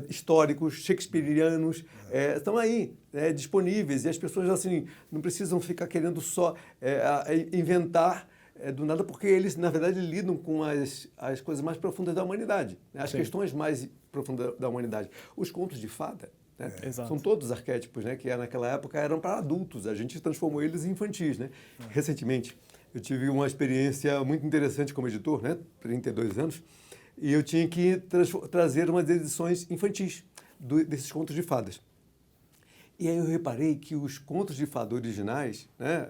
históricos, shakespearianos, estão aí, disponíveis, e as pessoas assim, não precisam ficar querendo só inventar do nada, porque eles, na verdade, lidam com as coisas mais profundas da humanidade, né? As questões mais profundas da humanidade. Os contos de fada, né? São todos arquétipos, né? Que naquela época eram para adultos, a gente transformou eles em infantis, né? Recentemente, eu tive uma experiência muito interessante como editor, né? 32 anos, e eu tinha que trazer umas edições infantis desses contos de fadas. E aí eu reparei que os contos de fada originais, né?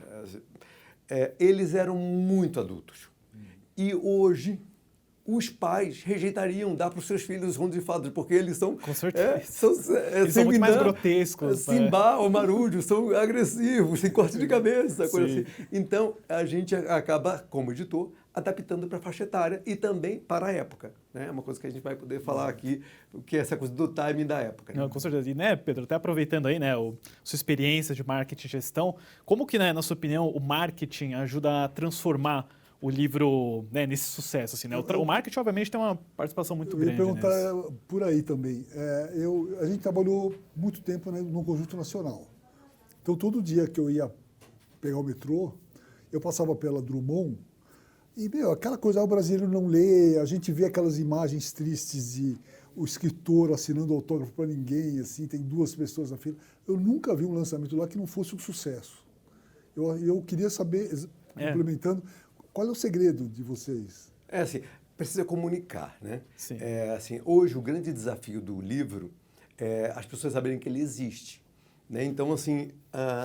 Eles eram muito adultos. E hoje os pais rejeitariam dar para os seus filhos os contos de fadas, porque eles são... Com certeza. Eles são muito mais grotescos. Simba, o Marúdio, são agressivos, tem corte de cabeça, coisa assim. Então, a gente acaba, como editor, adaptando para a faixa etária e também para a época, né? É uma coisa que a gente vai poder falar aqui, que é essa coisa do timing da época. Né? Não, com certeza. E, né, Pedro, até aproveitando aí, né, sua experiência de marketing e gestão, como que, né, na sua opinião, o marketing ajuda a transformar o livro, né, nesse sucesso? Assim, né? O marketing, obviamente, tem uma participação muito grande. Eu ia perguntar por aí também. A gente trabalhou muito tempo, né, no Conjunto Nacional. Então, todo dia que eu ia pegar o metrô, eu passava pela Drummond e, aquela coisa, o brasileiro não lê, a gente vê aquelas imagens tristes de o escritor assinando autógrafo para ninguém, assim, tem 2 pessoas na fila. Eu nunca vi um lançamento lá que não fosse um sucesso. Eu queria saber, complementando, qual é o segredo de vocês? Assim, precisa comunicar, né? Sim. Assim, hoje, o grande desafio do livro é as pessoas saberem que ele existe, né? Então, assim,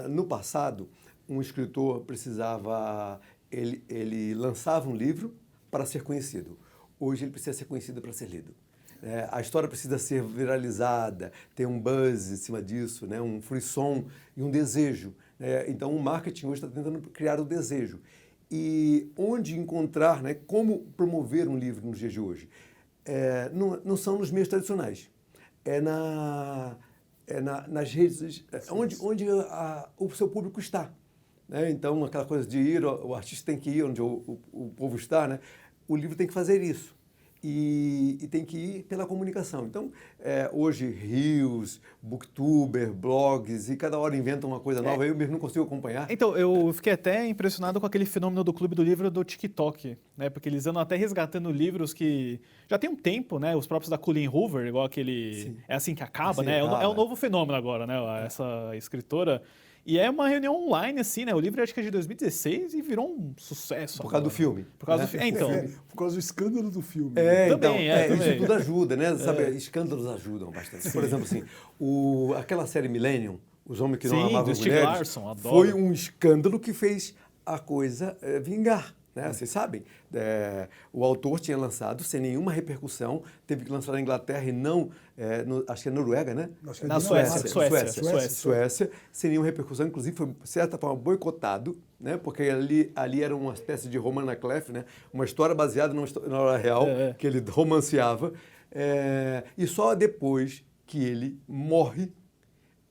no passado, um escritor precisava... Ele lançava um livro para ser conhecido. Hoje, ele precisa ser conhecido para ser lido. A história precisa ser viralizada, ter um buzz em cima disso, né? Um frisson e um desejo. Então, o marketing hoje está tentando criar o desejo. E onde encontrar, né, como promover um livro nos dias de hoje? Não são nos meios tradicionais, nas redes, onde o seu público está. Né? Então, aquela coisa de ir, o artista tem que ir onde o povo está, né? O livro tem que fazer isso. E tem que ir pela comunicação. Então, hoje, Reels, Booktuber, blogs, e cada hora inventam uma coisa nova, eu mesmo não consigo acompanhar. Então, eu fiquei até impressionado com aquele fenômeno do Clube do Livro do TikTok, né? Porque eles andam até resgatando livros que já tem um tempo, né? Os próprios da Colleen Hoover, igual aquele... Sim. É assim que acaba, assim né? Acaba. É um novo fenômeno agora, né? Essa escritora... E é uma reunião online, assim, né? O livro acho que é de 2016 e virou um sucesso. Por causa do filme. Por causa do filme. Então. Por causa do escândalo do filme. Também. Isso tudo ajuda, né? Sabe, escândalos ajudam bastante. Sim. Por exemplo, assim, aquela série Millennium, Os Homens que Não Amavam as Mulheres, Larsson, adoro. Foi um escândalo que fez a coisa vingar. Né? Vocês sabem, o autor tinha lançado sem nenhuma repercussão, teve que lançar na Inglaterra e não, acho que é Noruega, né? Na Suécia, sem nenhuma repercussão, inclusive foi, de certa forma, boicotado, né? Porque ali era uma espécie de Roman Clef, né? Uma história baseada na história real, que ele romanceava, e só depois que ele morre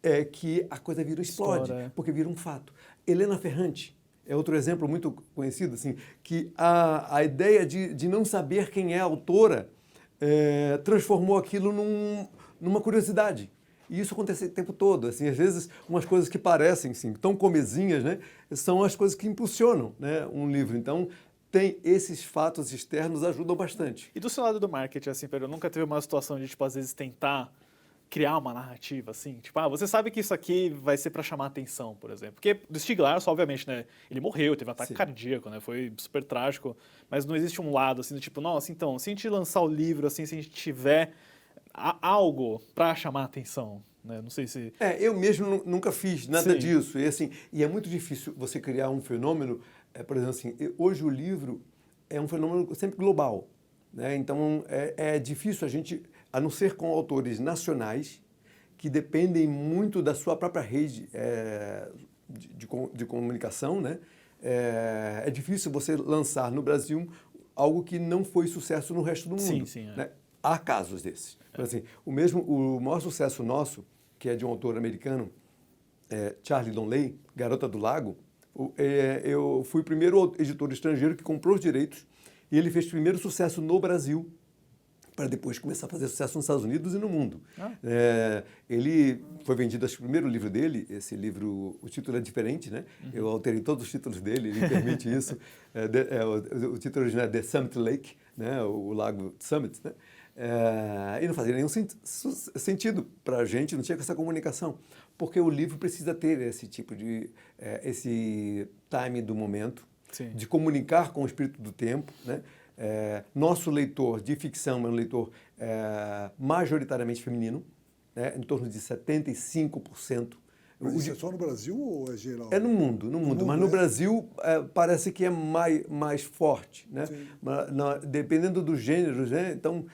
é que a coisa explode, porque vira um fato. Helena Ferrante é outro exemplo muito conhecido, assim, que a ideia de não saber quem é a autora transformou aquilo numa curiosidade. E isso acontece o tempo todo. Assim, às vezes, umas coisas que parecem assim, tão comezinhas, né, são as coisas que impulsionam, né, um livro. Então, esses fatos externos ajudam bastante. E do seu lado do marketing, assim, Pedro, nunca teve uma situação de, tipo, às vezes tentar criar uma narrativa, assim? Tipo, você sabe que isso aqui vai ser para chamar atenção, por exemplo. Porque do Stieg Larsson, obviamente, né, ele morreu, teve um ataque cardíaco, né, foi super trágico, mas não existe um lado, assim, do tipo, nossa, então, se a gente lançar o livro, assim, se a gente tiver algo para chamar atenção, né, não sei se... Eu mesmo nunca fiz nada disso, e é muito difícil você criar um fenômeno, por exemplo, assim, hoje o livro é um fenômeno sempre global, né, então é difícil a gente a não ser com autores nacionais que dependem muito da sua própria rede de comunicação, né? É difícil você lançar no Brasil algo que não foi sucesso no resto do mundo. Sim, né? Há casos desses. Mas, assim, o maior sucesso nosso, que é de um autor americano, Charlie Donley, Garota do Lago, eu fui o primeiro editor estrangeiro que comprou os direitos e ele fez primeiro sucesso no Brasil, para depois começar a fazer sucesso nos Estados Unidos e no mundo. Ele foi vendido, acho que o primeiro livro dele, esse livro, o título é diferente, né? Eu alterei todos os títulos dele, ele permite isso. O título original é The Summit Lake, né? O Lago Summit, né? E não fazia nenhum sentido para a gente, não tinha essa comunicação, porque o livro precisa ter esse tipo de, esse time do momento, Sim. de comunicar com o espírito do tempo, né? Nosso leitor de ficção é um leitor majoritariamente feminino, né? Em torno de 75%. Mas isso é só no Brasil ou é geral? É no mundo, mas no Brasil parece que é mais forte, né? Dependendo dos gêneros, né? Então,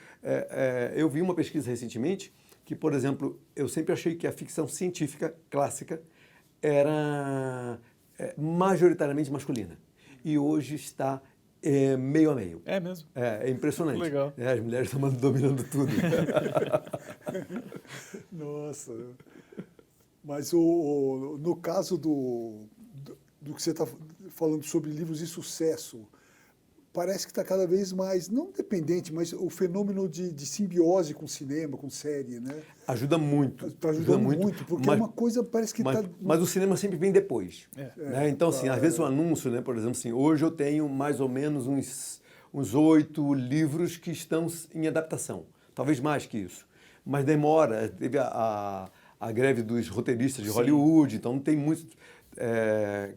eu vi uma pesquisa recentemente que, por exemplo, eu sempre achei que a ficção científica clássica era majoritariamente masculina e hoje está meio a meio. É mesmo? É impressionante. Legal. As mulheres estão dominando tudo. Nossa. Mas no caso do que você está falando sobre livros de sucesso, parece que está cada vez mais, não dependente, mas o fenômeno de simbiose com cinema, com série, né? Ajuda muito. Está ajudando muito, porque é uma coisa, parece que está... Mas o cinema sempre vem depois. Né? Então, assim, às vezes o anúncio, né? Por exemplo, assim, hoje eu tenho mais ou menos uns 8 livros que estão em adaptação. Talvez mais que isso. Mas demora. Teve a greve dos roteiristas de Hollywood, então tem muitos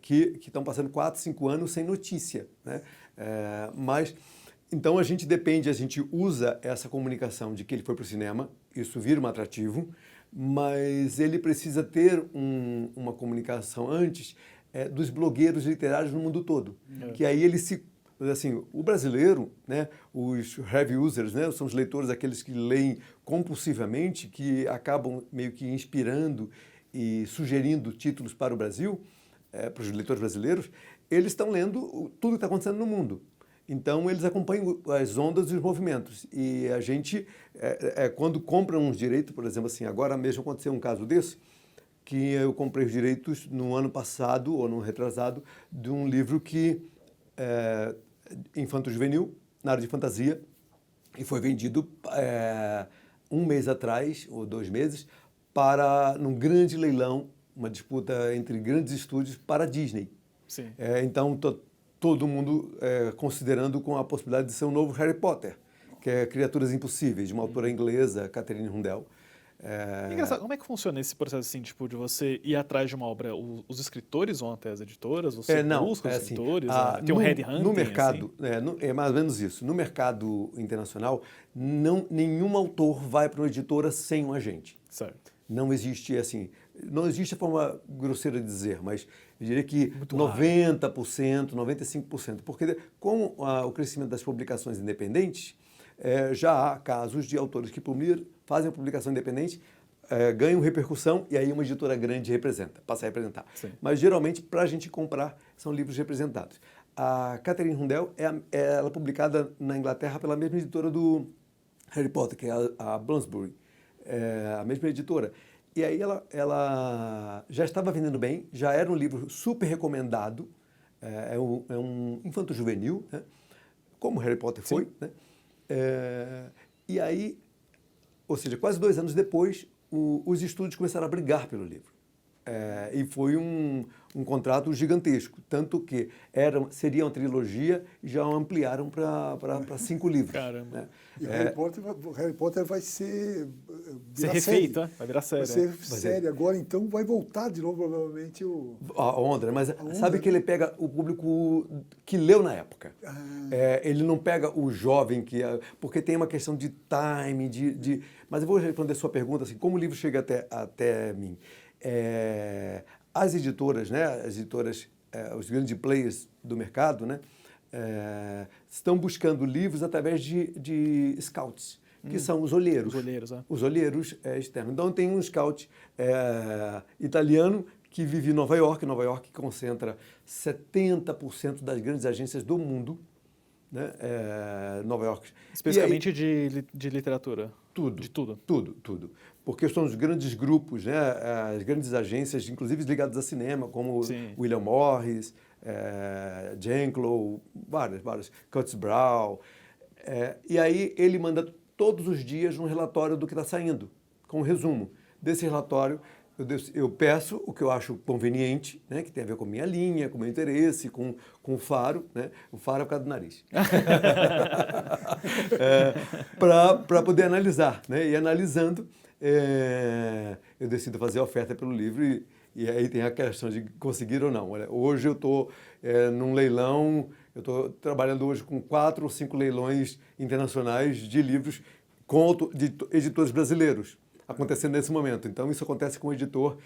que estão passando 4, 5 anos sem notícia, né? Mas, então a gente usa essa comunicação de que ele foi para o cinema, isso vira um atrativo, mas ele precisa ter uma comunicação antes dos blogueiros literários no mundo todo, que aí ele assim, o brasileiro, né, os heavy users, né, são os leitores, aqueles que leem compulsivamente, que acabam meio que inspirando e sugerindo títulos para o Brasil, para os leitores brasileiros, eles estão lendo tudo que está acontecendo no mundo. Então, eles acompanham as ondas e os movimentos. E a gente, quando compra uns direitos, por exemplo, assim, agora mesmo aconteceu um caso desse, que eu comprei os direitos no ano passado, ou no retrasado, de um livro que infanto-juvenil, na área de fantasia, e foi vendido 1 mês atrás, ou 2 meses, num grande leilão, uma disputa entre grandes estúdios para a Disney. Sim. Então, todo mundo considerando com a possibilidade de ser um novo Harry Potter, que é Criaturas Impossíveis, de uma autora inglesa, Catherine Rundell. Engraçado, como é que funciona esse processo assim, tipo, de você ir atrás de uma obra? Os escritores vão até as editoras? Você busca os escritores? Tem um headhunting? No mercado, assim? é mais ou menos isso. No mercado internacional, nenhum autor vai para uma editora sem um agente. Certo. Não existe, assim, não existe a forma grosseira de dizer, mas eu diria que Muito 90%, 95%, porque com o crescimento das publicações independentes, já há casos de autores que fazem a publicação independente, ganham repercussão e aí uma editora grande passa a representar. Sim. Mas geralmente, para a gente comprar, são livros representados. A Catherine Rundell ela é publicada na Inglaterra pela mesma editora do Harry Potter, que é a Bloomsbury, a mesma editora. E aí ela já estava vendendo bem, já era um livro super recomendado, é um infanto-juvenil, né? Como Harry Potter foi, né? E aí, ou seja, quase 2 anos depois, os estúdios começaram a brigar pelo livro. E foi um contrato gigantesco, tanto que seria uma trilogia e já ampliaram para 5 livros. Caramba. Né? E o Harry Potter vai ser refeito, né? Vai virar série. Vai ser série. Agora, então, vai voltar de novo, provavelmente, a onda, mas sabe que né? ele pega o público que leu na época. Ele não pega o jovem, porque tem uma questão de time, Mas eu vou responder a sua pergunta, assim, como o livro chega até mim. As editoras, né, os grandes players do mercado, né, estão buscando livros através de scouts. que são os olheiros. Os olheiros, né? Os olheiros externos. Então, tem um scout italiano que vive em Nova York. Nova York concentra 70% das grandes agências do mundo. Né? Nova York. Especificamente de literatura? Tudo. De tudo? Tudo. Porque são os grandes grupos, né? As grandes agências, inclusive ligadas a cinema, como William Morris, Janklow, várias, Curtis Brown. E aí ele manda todos os dias um relatório do que está saindo, com um resumo. Desse relatório, eu peço o que eu acho conveniente, né, que tem a ver com a minha linha, com o meu interesse, com o faro. Né? O faro é por causa do nariz. Para poder analisar. Né? E analisando, eu decido fazer a oferta pelo livro e aí tem a questão de conseguir ou não. Olha, hoje eu estou num leilão, eu estou trabalhando hoje com 4 ou 5 leilões internacionais de livros de editores brasileiros, acontecendo nesse momento. Então, isso acontece com um editor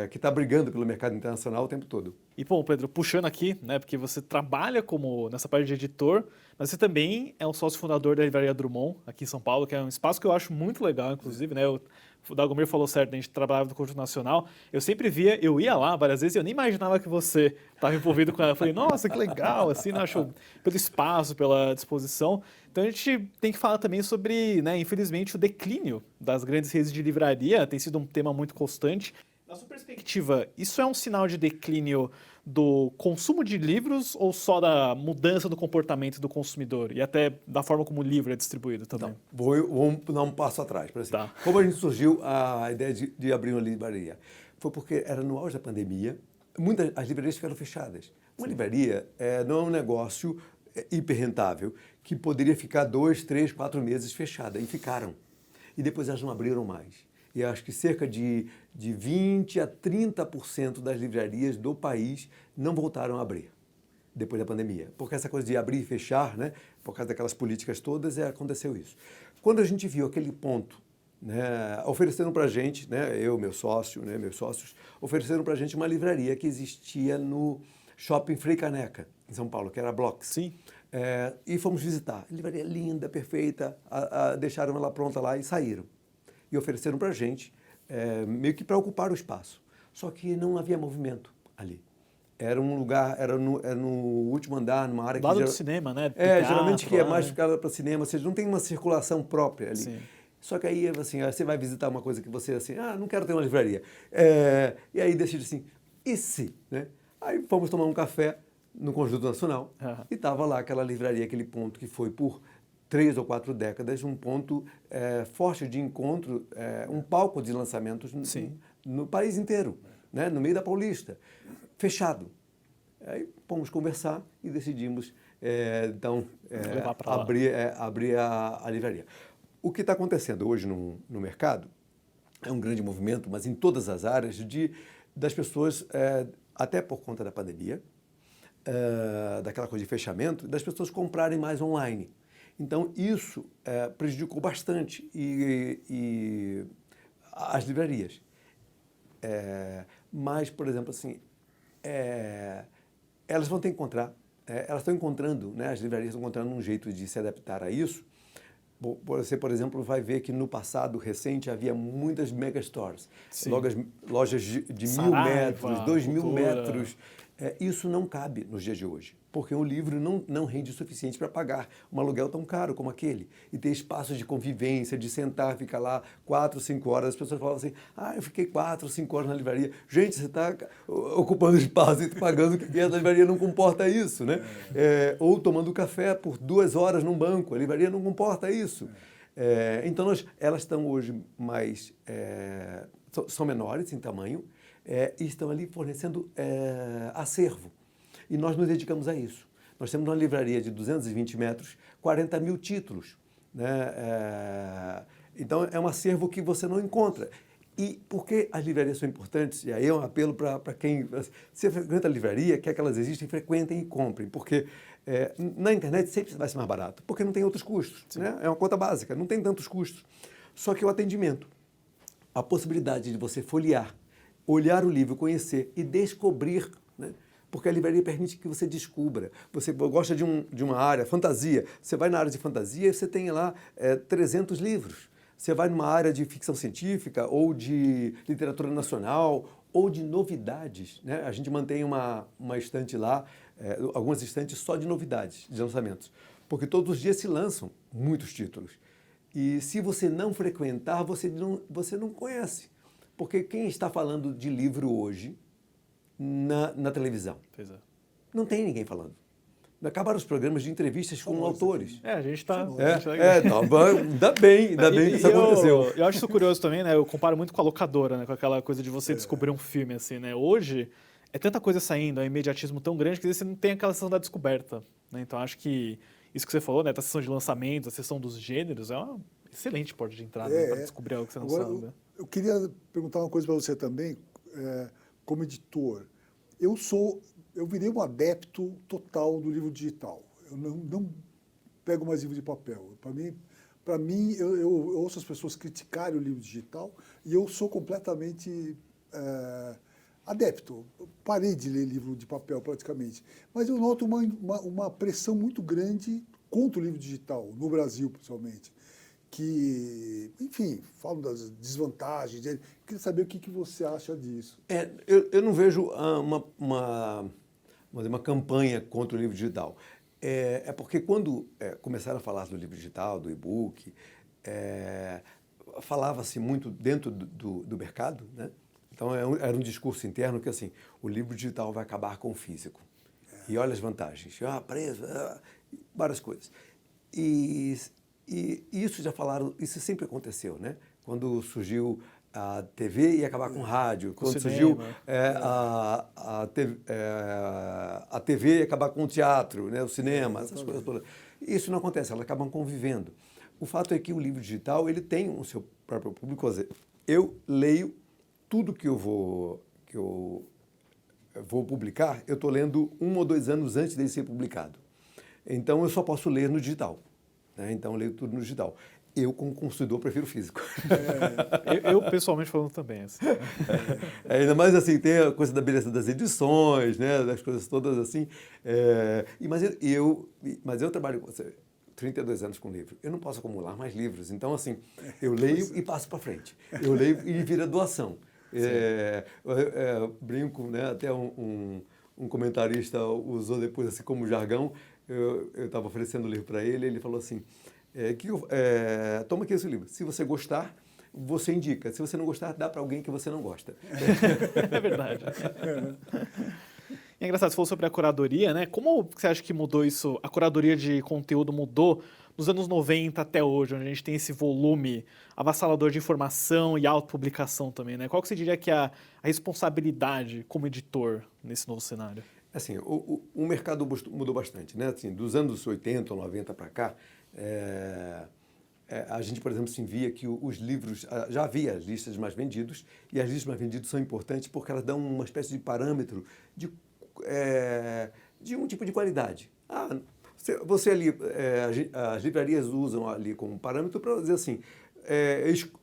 que está brigando pelo mercado internacional o tempo todo. E, bom, Pedro, puxando aqui, né, porque você trabalha nessa parte de editor, mas você também é um sócio fundador da Livraria Drummond, aqui em São Paulo, que é um espaço que eu acho muito legal, inclusive, né? O Dagomir falou certo, a gente trabalhava no Conjunto Nacional, eu sempre eu ia lá várias vezes e eu nem imaginava que você estava envolvido com ela. Eu falei, nossa, que legal, assim, né? Acho pelo espaço, pela disposição. Então a gente tem que falar também sobre, né, infelizmente, o declínio das grandes redes de livraria, tem sido um tema muito constante. Na sua perspectiva, isso é um sinal de declínio do consumo de livros ou só da mudança do comportamento do consumidor e até da forma como o livro é distribuído também? Então, vou dar um passo atrás. Tá. Como a gente surgiu a ideia de abrir uma livraria? Foi porque era no auge da pandemia, as livrarias ficaram fechadas. Uma livraria não é um negócio hiper rentável que poderia ficar 2, 3, 4 meses fechada, e ficaram. E depois elas não abriram mais. E acho que cerca de 20% a 30% das livrarias do país não voltaram a abrir depois da pandemia. Porque essa coisa de abrir e fechar, né, por causa daquelas políticas todas, aconteceu isso. Quando a gente viu aquele ponto, né, ofereceram para a gente, né, meus sócios, ofereceram para a gente uma livraria que existia no Shopping Frei Caneca, em São Paulo, que era a Blocks. Sim. E fomos visitar. Livraria linda, perfeita, deixaram ela pronta lá e saíram. E ofereceram para a gente, meio que para ocupar o espaço. Só que não havia movimento ali. Era um lugar, era no último andar, numa área que... Lado do cinema, né? Geralmente que é mais ficada para cinema, ou seja, não tem uma circulação própria ali. Sim. Só que aí, assim, você vai visitar uma coisa que você, assim, não quero ter uma livraria. E aí decide assim, e se? Né? Aí fomos tomar um café no Conjunto Nacional e estava lá aquela livraria, aquele ponto que foi por 3 ou 4 décadas, um ponto forte de encontro, um palco de lançamentos no país inteiro, né? No meio da Paulista, fechado. Aí fomos conversar e decidimos, então, abrir a livraria. O que está acontecendo hoje no mercado é um grande movimento, mas em todas as áreas, das pessoas, até por conta da pandemia, daquela coisa de fechamento, das pessoas comprarem mais online. Então, isso prejudicou bastante as livrarias. Mas, por exemplo, assim, elas vão ter que encontrar, elas estão encontrando, né, as livrarias estão encontrando um jeito de se adaptar a isso. Você, por exemplo, vai ver que no passado recente havia muitas megastores, lojas de 1.000 metros, 2.000 metros. Isso não cabe nos dias de hoje, porque o livro não rende o suficiente para pagar um aluguel tão caro como aquele. E ter espaços de convivência, de sentar, ficar lá 4, 5 horas. As pessoas falam assim, eu fiquei 4, 5 horas na livraria. Gente, você está ocupando espaço e pagando, que a livraria não comporta isso, né? Ou tomando café por 2 horas num banco, a livraria não comporta isso. Então, elas estão hoje mais... são menores em tamanho, e estão ali fornecendo acervo. E nós nos dedicamos a isso. Nós temos uma livraria de 220 metros, 40 mil títulos. Né? Então, é um acervo que você não encontra. E por que as livrarias são importantes? E aí é um apelo para quem... Se frequenta a livraria, quer que elas existem, frequentem e comprem. Porque na internet sempre vai ser mais barato, porque não tem outros custos. Né? É uma conta básica, não tem tantos custos. Só que o atendimento, a possibilidade de você folhear, olhar o livro, conhecer e descobrir, né, porque a livraria permite que você descubra. Você gosta de uma área, fantasia, você vai na área de fantasia e você tem lá 300 livros. Você vai numa área de ficção científica ou de literatura nacional ou de novidades, né? A gente mantém uma estante lá, algumas estantes só de novidades, de lançamentos, porque todos os dias se lançam muitos títulos. E se você não frequentar, você não conhece. Porque quem está falando de livro hoje na televisão? Pois é. Não tem ninguém falando. Acabaram os programas de entrevistas com autores. A gente está... Ainda bem que isso aconteceu. Eu acho isso curioso também, né? Eu comparo muito com a locadora, né? Com aquela coisa de você descobrir um filme, assim, né? Hoje, é tanta coisa saindo, é um imediatismo tão grande que às vezes você não tem aquela sessão da descoberta, né? Então, acho que isso que você falou, né? A sessão de lançamentos, a sessão dos gêneros, é uma excelente porta de entrada para descobrir algo que você não sabe. Eu queria perguntar uma coisa para você também, como editor. Eu virei um adepto total do livro digital. Eu não pego mais livro de papel. Para mim, eu ouço as pessoas criticarem o livro digital e eu sou completamente adepto. Eu parei de ler livro de papel praticamente. Mas eu noto uma pressão muito grande contra o livro digital, no Brasil principalmente. Que, enfim, falam das desvantagens dele. Queria saber o que você acha disso. Eu não vejo uma campanha contra o livro digital. Porque quando começaram a falar do livro digital, do e-book, falava-se muito dentro do mercado, né? Então era um discurso interno que assim, o livro digital vai acabar com o físico. E olha as vantagens. Preço, várias coisas. E isso isso sempre aconteceu, né? Quando surgiu a TV ia acabar com o rádio, quando surgiu a TV ia acabar com o teatro, né? O cinema, essas coisas todas. Isso não acontece, elas acabam convivendo. O fato é que o livro digital ele tem o seu próprio público. Eu leio tudo que eu vou publicar, eu estou lendo 1 ou 2 anos antes dele ser publicado. Então eu só posso ler no digital. Né? Então eu leio tudo no digital. Eu, como consumidor, prefiro físico. Eu pessoalmente falando também. Assim. Ainda mais assim, tem a coisa da beleza das edições, né? Das coisas todas assim. Mas eu trabalho 32 anos com livro. Eu não posso acumular mais livros. Então, assim, eu leio e passo para frente. Eu leio e vira doação. Brinco, né? Até um comentarista usou depois assim como jargão. Eu estava oferecendo o livro para ele, ele falou assim, toma aqui esse livro, se você gostar, você indica, se você não gostar, dá para alguém que você não gosta. É verdade. É engraçado, você falou sobre a curadoria, né? Como você acha que mudou isso, a curadoria de conteúdo mudou dos anos 90 até hoje, onde a gente tem esse volume avassalador de informação e autopublicação também, né? Qual que você diria que é a responsabilidade como editor nesse novo cenário? Assim, o mercado mudou bastante, né? Assim, dos anos 80 ou 90 para cá, a gente, por exemplo, se via que os livros, já havia as listas mais vendidos, e as listas mais vendidas são importantes porque elas dão uma espécie de parâmetro de um tipo de qualidade. Você ali, as livrarias usam ali como parâmetro para dizer assim,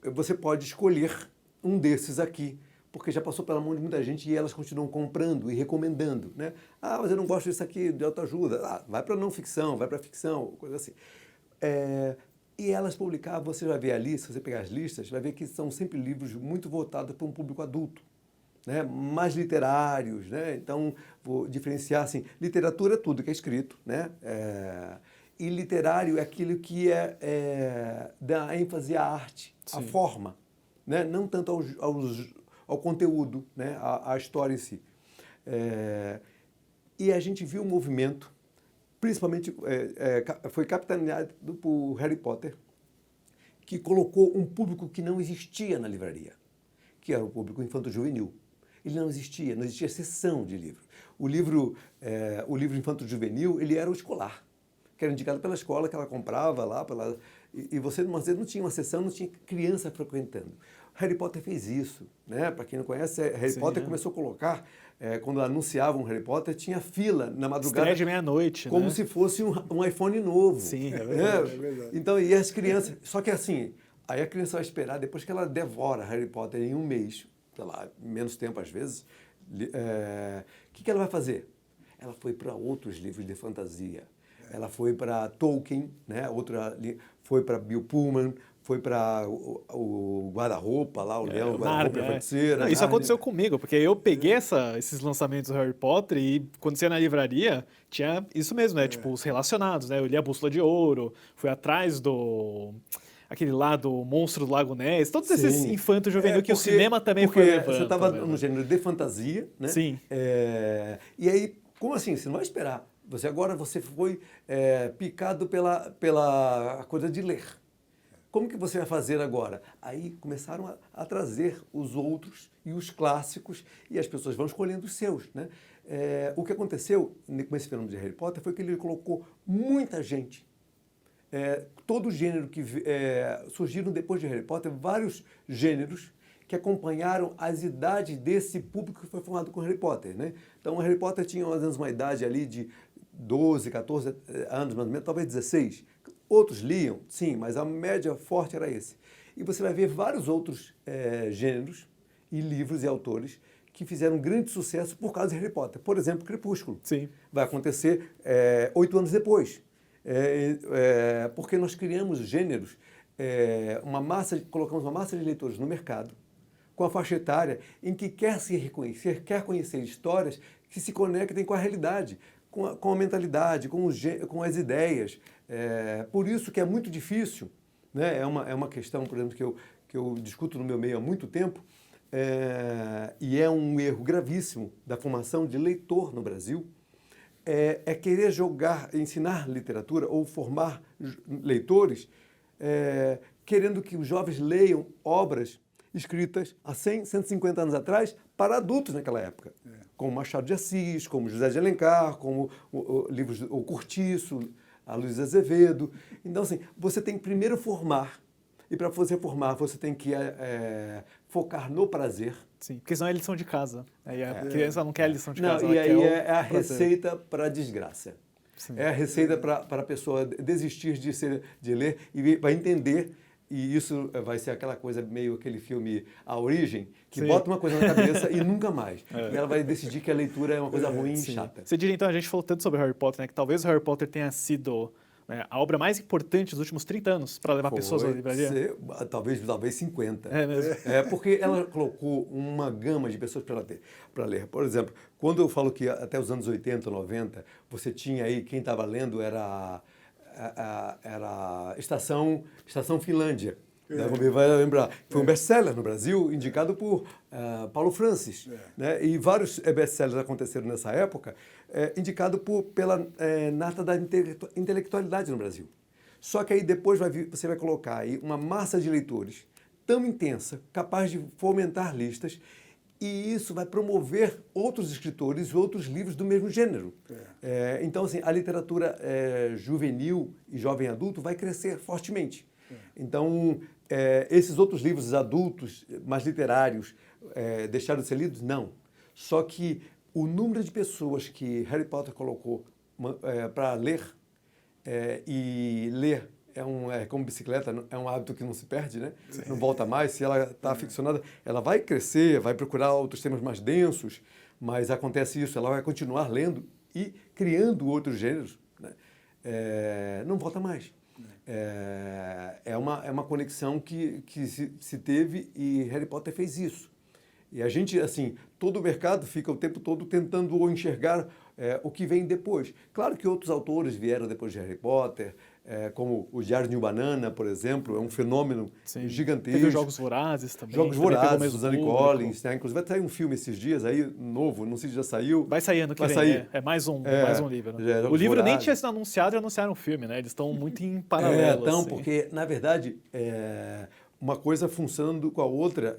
você pode escolher um desses aqui, porque já passou pela mão de muita gente e elas continuam comprando e recomendando, né? Mas eu não gosto disso aqui, de autoajuda. Vai para não ficção, vai para ficção, coisa assim. E elas publicavam, você vai ver ali, se você pegar as listas, vai ver que são sempre livros muito voltados para um público adulto, né? Mais literários, né? Então, vou diferenciar assim, literatura é tudo que é escrito, né? E literário é aquilo que dá ênfase à arte, à forma, né? Não tanto ao conteúdo, né? À história em si. E a gente viu um movimento, principalmente foi capitaneado por Harry Potter, que colocou um público que não existia na livraria, que era o público infanto-juvenil. Ele não existia seção de livro. O livro infanto-juvenil, ele era o escolar, que era indicado pela escola, que ela comprava lá, e você não tinha uma seção, não tinha criança frequentando. Harry Potter fez isso, né? Para quem não conhece, Harry Potter começou a colocar, quando anunciavam Harry Potter, tinha fila na madrugada. Estreia de meia-noite, como né? se fosse um iPhone novo. Sim, é verdade. É verdade. Então, e as crianças... Só que assim, aí a criança vai esperar, depois que ela devora Harry Potter em um mês, sei lá, menos tempo às vezes, o que ela vai fazer? ela foi para outros livros de fantasia. Ela foi para Tolkien, né? Foi para Bill Pullman, foi para o guarda-roupa lá, o Leão, o guarda-roupa e a feiticeira. Não, isso aconteceu comigo, porque eu peguei esses lançamentos do Harry Potter e quando você ia na livraria, tinha isso mesmo, né? Tipo, os relacionados, né? Eu li a Bússola de Ouro, fui atrás aquele lá do Monstro do Lago Ness, todos esses Sim. infantos juvenil que o cinema também foi levando. Você estava né? no gênero de fantasia, né? Sim. E aí, como assim? Você não vai esperar. Agora você foi picado pela coisa de ler. Como que você vai fazer agora? Aí começaram a trazer os outros e os clássicos e as pessoas vão escolhendo os seus, né? O que aconteceu com esse fenômeno de Harry Potter foi que ele colocou muita gente. Todo gênero que surgiram depois de Harry Potter, vários gêneros que acompanharam as idades desse público que foi formado com Harry Potter, né? Então, o Harry Potter tinha mais ou menos uma idade ali de 12, 14 anos, mais ou menos, talvez 16. Outros liam, sim, mas a média forte era esse. E você vai ver vários outros gêneros e livros e autores que fizeram grande sucesso por causa de Harry Potter. Por exemplo, Crepúsculo. Sim. Vai acontecer 8 anos depois. Porque nós criamos gêneros, colocamos uma massa de leitores no mercado, com a faixa etária em que quer se reconhecer, quer conhecer histórias que se conectem com a realidade, com a mentalidade, com as ideias. Por isso que é muito difícil, né? É uma questão, por exemplo, que eu discuto no meu meio há muito tempo, e é um erro gravíssimo da formação de leitor no Brasil, querer ensinar literatura ou formar leitores, querendo que os jovens leiam obras escritas há 100, 150 anos atrás para adultos naquela época, como Machado de Assis, como José de Alencar, como livros O Cortiço, a Luiz Azevedo. Então, assim, você tem que primeiro formar, e para você formar, você tem que focar no prazer. Sim, porque senão é lição de casa. Aí a criança não quer a lição de Não, casa, e ela aí quer é a prazer. receita para a desgraça. Sim. É a receita para a pessoa desistir de ler e vai entender. E isso vai ser aquela coisa, meio aquele filme A Origem, que Sim. bota uma coisa na cabeça e nunca mais. E ela vai decidir que a leitura é uma coisa ruim e Sim. chata. Você diria, então, a gente falou tanto sobre Harry Potter, né, que talvez o Harry Potter tenha sido a obra mais importante dos últimos 30 anos para levar pessoas à livraria? Talvez 50. É mesmo. Porque ela colocou uma gama de pessoas para ler. Por exemplo, quando eu falo que até os anos 80, 90, você tinha aí, quem estava lendo era Estação Finlândia. Você vai lembrar. Foi um best-seller no Brasil, indicado por Paulo Francis. Né? E vários best-sellers aconteceram nessa época, indicado pela nata da intelectualidade no Brasil. Só que aí depois você vai colocar aí uma massa de leitores tão intensa, capaz de fomentar listas, e isso vai promover outros escritores e outros livros do mesmo gênero. Então, assim, a literatura juvenil e jovem adulto vai crescer fortemente. Então, esses outros livros adultos, mais literários, deixaram de ser lidos? Não. Só que o número de pessoas que Harry Potter colocou para ler, e ler como bicicleta, é um hábito que não se perde, né? Não volta mais. Se ela está aficionada, ela vai crescer, vai procurar outros temas mais densos, mas acontece isso, ela vai continuar lendo e criando outros gêneros, né? Não volta mais. É uma conexão que se teve e Harry Potter fez isso. E a gente, assim, todo o mercado fica o tempo todo tentando enxergar o que vem depois. Claro que outros autores vieram depois de Harry Potter, como o Diário de um Banana, por exemplo, é um fenômeno gigantesco. Teve os Jogos Vorazes também. Jogos também Vorazes, Suzanne público. Collins, né? Inclusive vai sair um filme esses dias aí, novo, não sei se já saiu. Vai sair ano que vem, sair. É mais um livro. Né? Jogos O livro nem Vorazes. tinha sido anunciado e anunciaram o filme, né? Eles estão muito em paralelo. Então, assim. porque, na verdade, uma coisa funcionando com a outra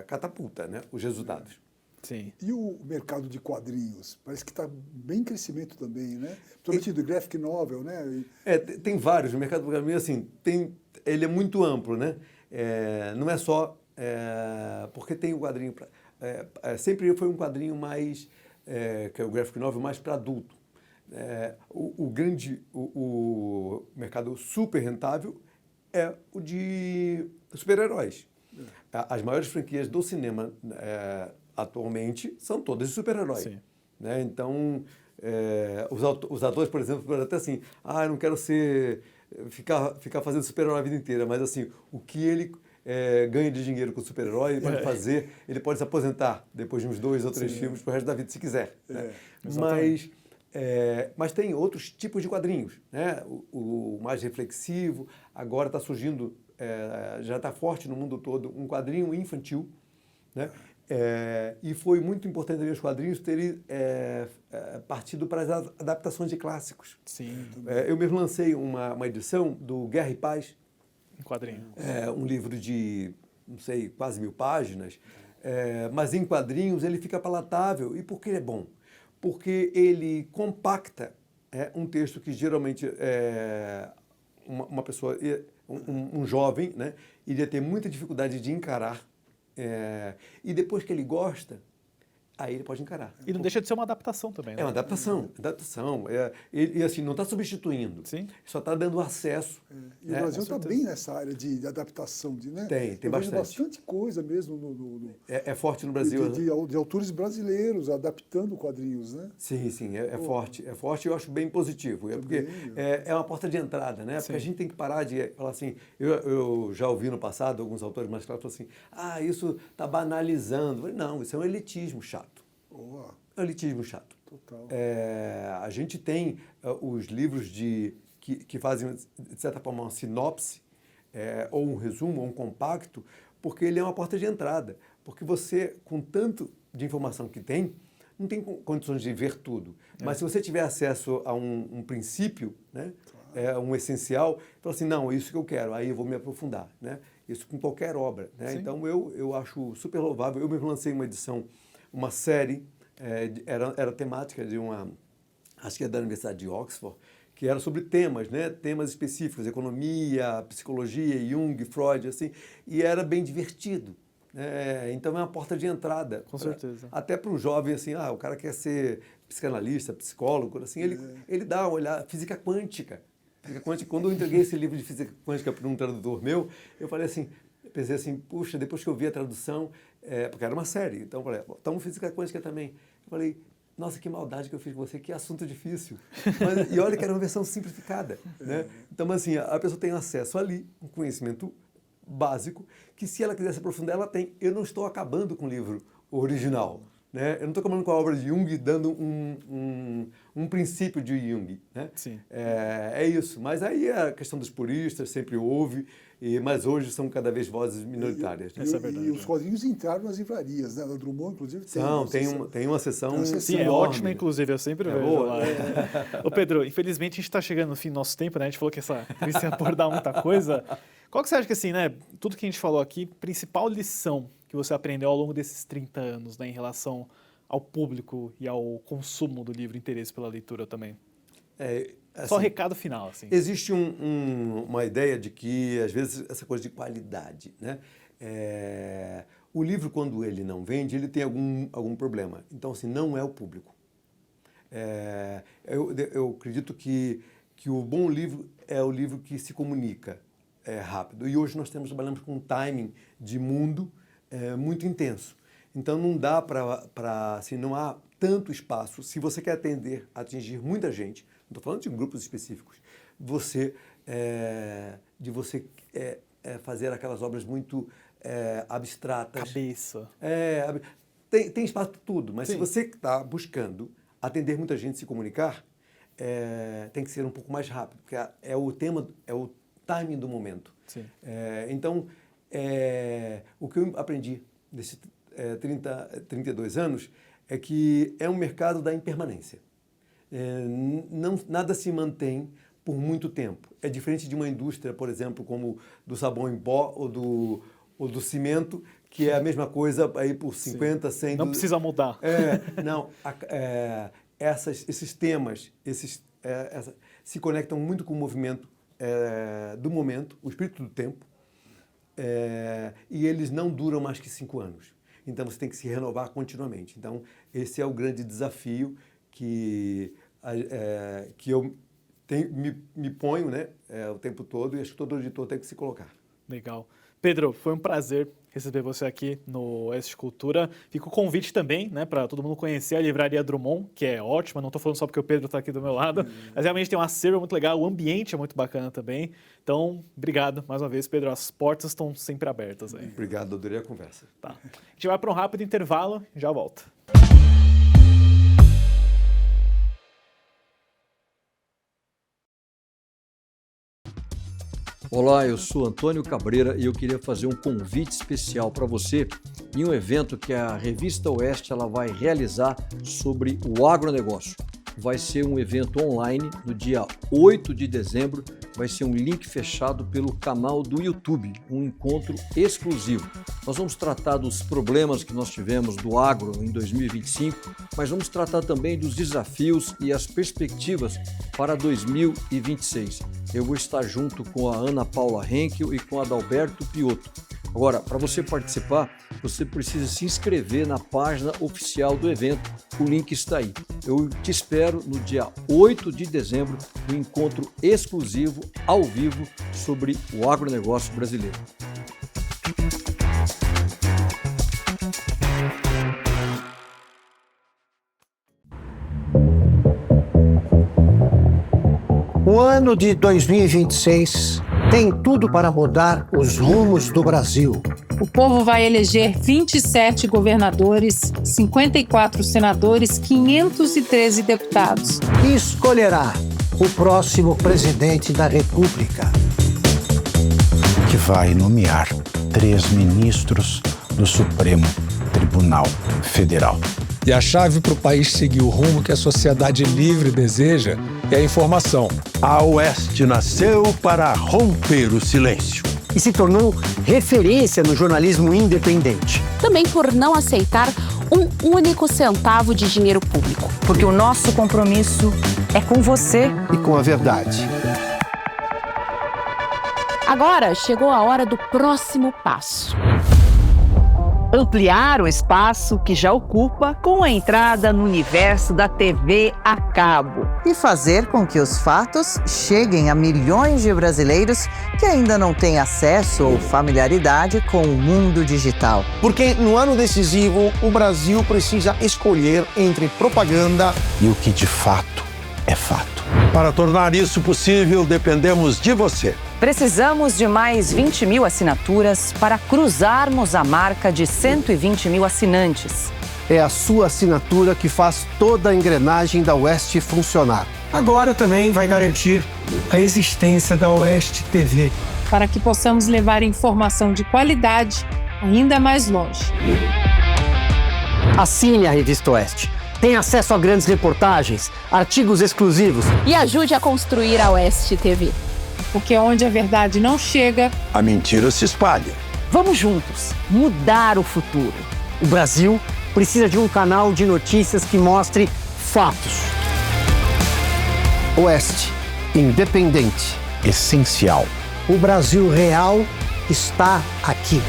catapulta, né? Os resultados. Sim. E o mercado de quadrinhos? Parece que está bem em crescimento também, né? Principalmente do graphic novel, né? Tem vários. O mercado do quadrinho, assim, ele é muito amplo, né? Não é só... porque tem o quadrinho... sempre foi um quadrinho mais... que é o graphic novel mais para adulto. O mercado super rentável é o de super-heróis. As maiores franquias do cinema atualmente são todas de super-heróis. né? Então, os atores, por exemplo, podem até assim, eu não quero ficar fazendo super-herói a vida inteira, mas assim, o que ele ganha de dinheiro com super-herói, ele pode fazer, ele pode se aposentar depois de uns 2 ou 3 filmes pro resto da vida, se quiser. Né? Mas tem outros tipos de quadrinhos, né? O mais reflexivo, agora está surgindo, já está forte no mundo todo, um quadrinho infantil, né? E foi muito importante também os quadrinhos terem partido para as adaptações de clássicos. Sim. Eu mesmo lancei uma edição do Guerra e Paz. Um quadrinho. Um livro de, não sei, quase 1000 páginas, mas em quadrinhos ele fica palatável. E por que ele é bom? Porque ele compacta um texto que geralmente uma pessoa, um jovem, né, iria ter muita dificuldade de encarar. E depois que ele gosta, aí ele pode encarar. E não deixa de ser uma adaptação também, né? É uma adaptação. E assim, não está substituindo. Sim. Só está dando acesso. E o Brasil está bem nessa área de adaptação, né? Tem Eu vejo bastante. bastante coisa mesmo É forte no Brasil. de autores brasileiros adaptando quadrinhos, né? Sim, é forte. É forte e eu acho bem positivo. Porque é uma porta de entrada, né? Porque a gente tem que parar de falar assim... Eu já ouvi no passado alguns autores mais claros falam assim, isso está banalizando. Eu falei, não, isso é um elitismo chato. É um elitismo chato. Total. A gente tem os livros que fazem, de certa forma, uma sinopse, ou um resumo, ou um compacto, porque ele é uma porta de entrada. Porque você, com tanto de informação que tem, não tem condições de ver tudo. Mas se você tiver acesso a um princípio, né, um essencial, fala assim, não, é isso que eu quero, aí eu vou me aprofundar. Né? Isso com qualquer obra. Né? Então, eu acho super louvável. Eu mesmo lancei uma série, era temática de acho que é da Universidade de Oxford, que era sobre temas, né? Temas específicos, economia, psicologia, Jung, Freud, assim, e era bem divertido. Então é uma porta de entrada. Com certeza. Até para o jovem, assim, o cara quer ser psicanalista, psicólogo, assim, ele dá uma olhada, física quântica. Quando eu entreguei esse livro de física quântica para um tradutor meu, eu falei assim, pensei assim, puxa, depois que eu vi a tradução, porque era uma série, então eu falei, então física quântica também. Eu falei, nossa, que maldade que eu fiz com você, que assunto difícil. E olha que era uma versão simplificada. Né? Então, assim, a pessoa tem acesso ali, um conhecimento básico, que se ela quiser se aprofundar, ela tem. Eu não estou acabando com o livro original. Né? Eu não estou acabando com a obra de Jung, dando um princípio de Jung. Né? Sim. É isso. Mas aí a questão dos puristas sempre houve, mas hoje são cada vez vozes minoritárias. Essa é verdade. E os quadrinhos entraram nas livrarias, né? Na Drummond, inclusive, tem uma sessão. Sim, é enorme. ótima, inclusive, eu sempre vejo boa. lá. Ô Pedro, infelizmente a gente está chegando no fim do nosso tempo, né? A gente falou que essa entrevista ia abordar muita coisa. Qual que você acha que, assim, né? Tudo que a gente falou aqui, principal lição que você aprendeu ao longo desses 30 anos, né? Em relação ao público e ao consumo do livro, interesse pela leitura também? Assim, Só recado final, assim. Existe uma ideia de que, às vezes, essa coisa de qualidade, né? O livro, quando ele não vende, ele tem algum problema. Então, assim, não é o público. Eu acredito que o bom livro é o livro que se comunica rápido. E hoje nós trabalhamos com um timing de mundo muito intenso. Então, não dá para assim, não há tanto espaço. Se você quer atingir muita gente, não estou falando de grupos específicos, de você fazer aquelas obras muito abstratas. Cabeça. Tem espaço para tudo, mas se você está buscando atender muita gente, se comunicar, tem que ser um pouco mais rápido, porque é o timing do momento. Sim. Então, o que eu aprendi nesses 32 anos é que é um mercado da impermanência. Nada se mantém por muito tempo. É diferente de uma indústria, por exemplo, como do sabão em pó ou do cimento, que é a mesma coisa aí por 50, 100... Não precisa mudar. Esses temas se conectam muito com o movimento do momento, o espírito do tempo, e eles não duram mais que 5 anos. Então, você tem que se renovar continuamente. Então, esse é o grande desafio que eu me ponho, né, o tempo todo, e acho que todo editor tem que se colocar. Legal. Pedro, foi um prazer receber você aqui no Oeste Cultura. Fica o convite também, né, para todo mundo conhecer a Livraria Drummond, que é ótima. Não estou falando só porque o Pedro está aqui do meu lado, mas realmente tem um acervo muito legal, o ambiente é muito bacana também. Então, obrigado mais uma vez, Pedro. As portas estão sempre abertas aí. Obrigado, adorei a conversa. Tá. A gente vai para um rápido intervalo e já volta. Olá, eu sou Antônio Cabreira e eu queria fazer um convite especial para você em um evento que a Revista Oeste ela vai realizar sobre o agronegócio. Vai ser um evento online no dia 8 de dezembro, vai ser um link fechado pelo canal do YouTube, um encontro exclusivo. Nós vamos tratar dos problemas que nós tivemos do agro em 2025, mas vamos tratar também dos desafios e as perspectivas para 2026. Eu vou estar junto com a Ana Paula Henkel e com a Adalberto Piotto. Agora, para você participar, você precisa se inscrever na página oficial do evento. O link está aí. Eu te espero no dia 8 de dezembro, no encontro exclusivo, ao vivo, sobre o agronegócio brasileiro. O ano de 2026 tem tudo para mudar os rumos do Brasil. O povo vai eleger 27 governadores, 54 senadores, 513 deputados. E escolherá o próximo presidente da República. Que vai nomear 3 ministros do Supremo Tribunal Federal. E a chave para o país seguir o rumo que a sociedade livre deseja é a informação. A Oeste nasceu para romper o silêncio. E se tornou referência no jornalismo independente. Também por não aceitar um único centavo de dinheiro público. Porque o nosso compromisso é com você e com a verdade. Agora chegou a hora do próximo passo. Ampliar o espaço que já ocupa com a entrada no universo da TV a cabo. E fazer com que os fatos cheguem a milhões de brasileiros que ainda não têm acesso ou familiaridade com o mundo digital. Porque no ano decisivo, o Brasil precisa escolher entre propaganda e o que de fato é fato. Para tornar isso possível, dependemos de você. Precisamos de mais 20 mil assinaturas para cruzarmos a marca de 120 mil assinantes. É a sua assinatura que faz toda a engrenagem da Oeste funcionar. Agora também vai garantir a existência da Oeste TV. Para que possamos levar informação de qualidade ainda mais longe. Assine a Revista Oeste. Tem acesso a grandes reportagens, artigos exclusivos. E ajude a construir a Oeste TV. Porque onde a verdade não chega, a mentira se espalha. Vamos juntos mudar o futuro. O Brasil precisa de um canal de notícias que mostre fatos. Oeste, independente, essencial. O Brasil real está aqui.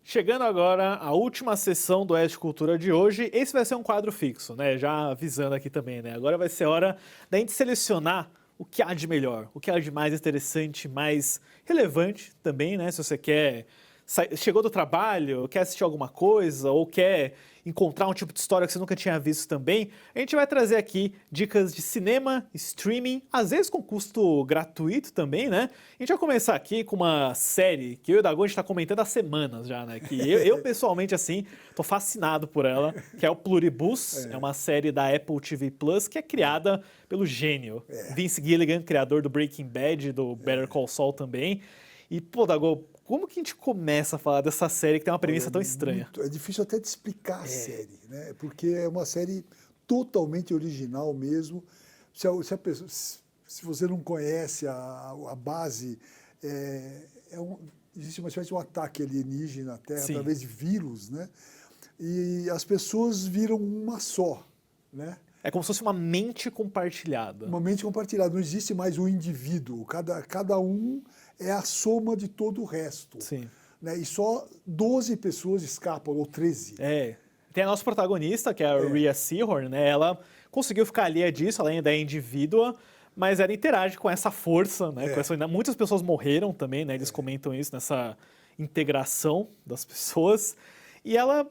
Chegando agora à última sessão do Oeste Cultura de hoje, esse vai ser um quadro fixo, né? Já avisando aqui também, né? Agora vai ser hora da gente selecionar o que há de melhor, o que há de mais interessante, mais relevante também, né? Se você chegou do trabalho, quer assistir alguma coisa ou quer encontrar um tipo de história que você nunca tinha visto também, a gente vai trazer aqui dicas de cinema, streaming, às vezes com custo gratuito também, né? A gente vai começar aqui com uma série que eu e o Dagon a gente tá comentando há semanas já, né? Que eu pessoalmente, assim, tô fascinado por ela, que é o Pluribus, é uma série da Apple TV Plus que é criada pelo gênio Vince Gilligan, criador do Breaking Bad, do Better Call Saul também. E, pô, Dagon, como que a gente começa a falar dessa série que tem uma premissa tão estranha? É difícil até de explicar a série, né? Porque é uma série totalmente original mesmo. Se você não conhece a base, existe uma espécie de um ataque alienígena na Terra através de vírus, né? E as pessoas viram uma só, né? É como se fosse uma mente compartilhada. Uma mente compartilhada. Não existe mais um indivíduo. Cada um é a soma de todo o resto. Sim. Né? E só 12 pessoas escapam, ou 13. Tem a nossa protagonista, que é a Rhea Seehorn, né? Ela conseguiu ficar alheia disso, ela ainda é indivídua, mas ela interage com essa força, né? Com essa, muitas pessoas morreram também, né? Eles comentam isso nessa integração das pessoas. E ela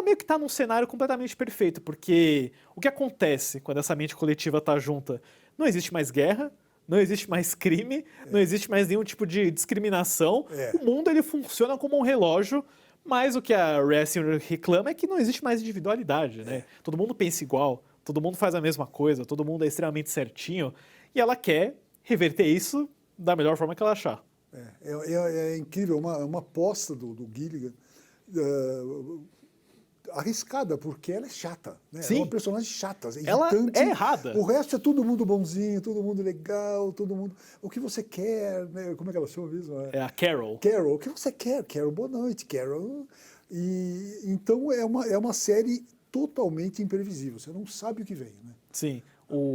meio que está num cenário completamente perfeito, porque o que acontece quando essa mente coletiva está junta? Não existe mais guerra, não existe mais crime, não existe mais nenhum tipo de discriminação. O mundo ele funciona como um relógio, mas o que a Racing reclama é que não existe mais individualidade, né? Todo mundo pensa igual, todo mundo faz a mesma coisa, todo mundo é extremamente certinho, e ela quer reverter isso da melhor forma que ela achar. É incrível, uma aposta do Gilligan, arriscada, porque ela é chata, né? Sim. É uma personagem chata, ela irritante. é errada. O resto é todo mundo bonzinho, todo mundo legal, todo mundo... O que você quer, né? Como é que ela chama mesmo? É a Carol. Carol, o que você quer? Carol, boa noite, Carol. E, então é uma série totalmente imprevisível, você não sabe o que vem, né? Sim.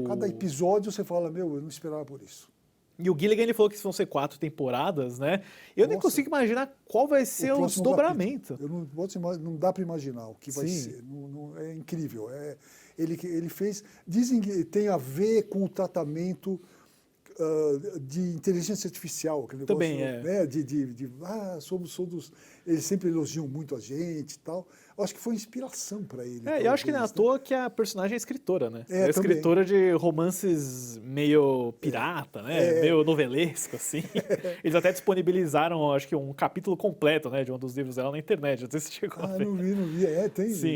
Cada episódio você fala, meu, eu não esperava por isso. E o Gilligan ele falou que vão ser 4 temporadas, né? Eu nem consigo imaginar qual vai ser o desdobramento. Não dá para imaginar o que vai ser. É incrível. Ele fez... Dizem que tem a ver com o tratamento de inteligência artificial. Também né? Somos todos... Eles sempre elogiam muito a gente e tal. Eu acho que foi inspiração para ele. Eu acho que não é à toa que a personagem é escritora, né? É também. escritora de romances meio pirata, né? Meio novelesco, assim. Eles até disponibilizaram, acho que um capítulo completo, né? De um dos livros dela na internet. Não sei se chegou a ver. Não vi. Tem. Sim,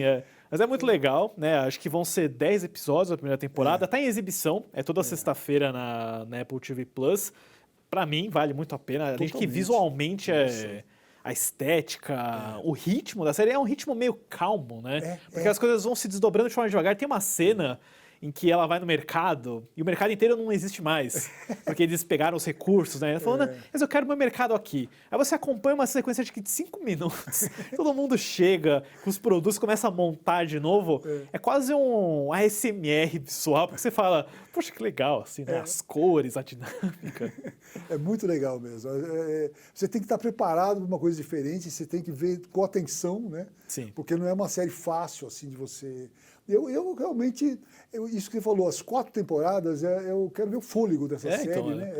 Mas é muito legal, né? Acho que vão ser 10 episódios da primeira temporada. Tá em exibição, é toda sexta-feira na Apple TV Plus. Pra mim, vale muito a pena. Além de que visualmente a estética, o ritmo da série é um ritmo meio calmo, né? Porque as coisas vão se desdobrando de forma devagar. Tem uma cena em que ela vai no mercado e o mercado inteiro não existe mais, porque eles pegaram os recursos, né? Ela falou, mas eu quero meu mercado aqui. Aí você acompanha uma sequência de 5 minutos, todo mundo chega com os produtos, começa a montar de novo. É quase um ASMR visual, porque você fala, poxa, que legal, assim, né? As cores, a dinâmica. É muito legal mesmo. Você tem que estar preparado para uma coisa diferente, você tem que ver com atenção, né? Sim. Porque não é uma série fácil, assim, de você... Eu realmente, isso que você falou, as 4 temporadas, eu quero ver o fôlego dessa série, então, né?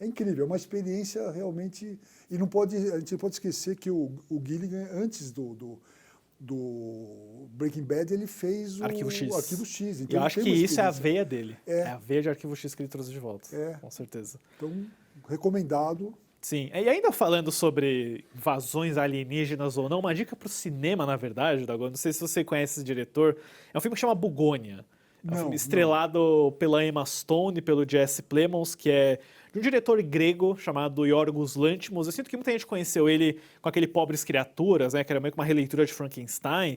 É incrível, é uma experiência realmente... E a gente não pode esquecer que o Gilligan, antes do Breaking Bad, ele fez o Arquivo X. Então eu acho que isso é a veia dele. É a veia de Arquivo X que ele trouxe de volta, com certeza. Então, recomendado. Sim, e ainda falando sobre invasões alienígenas ou não, uma dica para o cinema, na verdade, Dago, não sei se você conhece esse diretor, é um filme que chama Bugônia. É um filme estrelado pela Emma Stone e pelo Jesse Plemons, que é de um diretor grego chamado Yorgos Lanthimos. Eu sinto que muita gente conheceu ele com aquele Pobres Criaturas, né, que era meio que uma releitura de Frankenstein.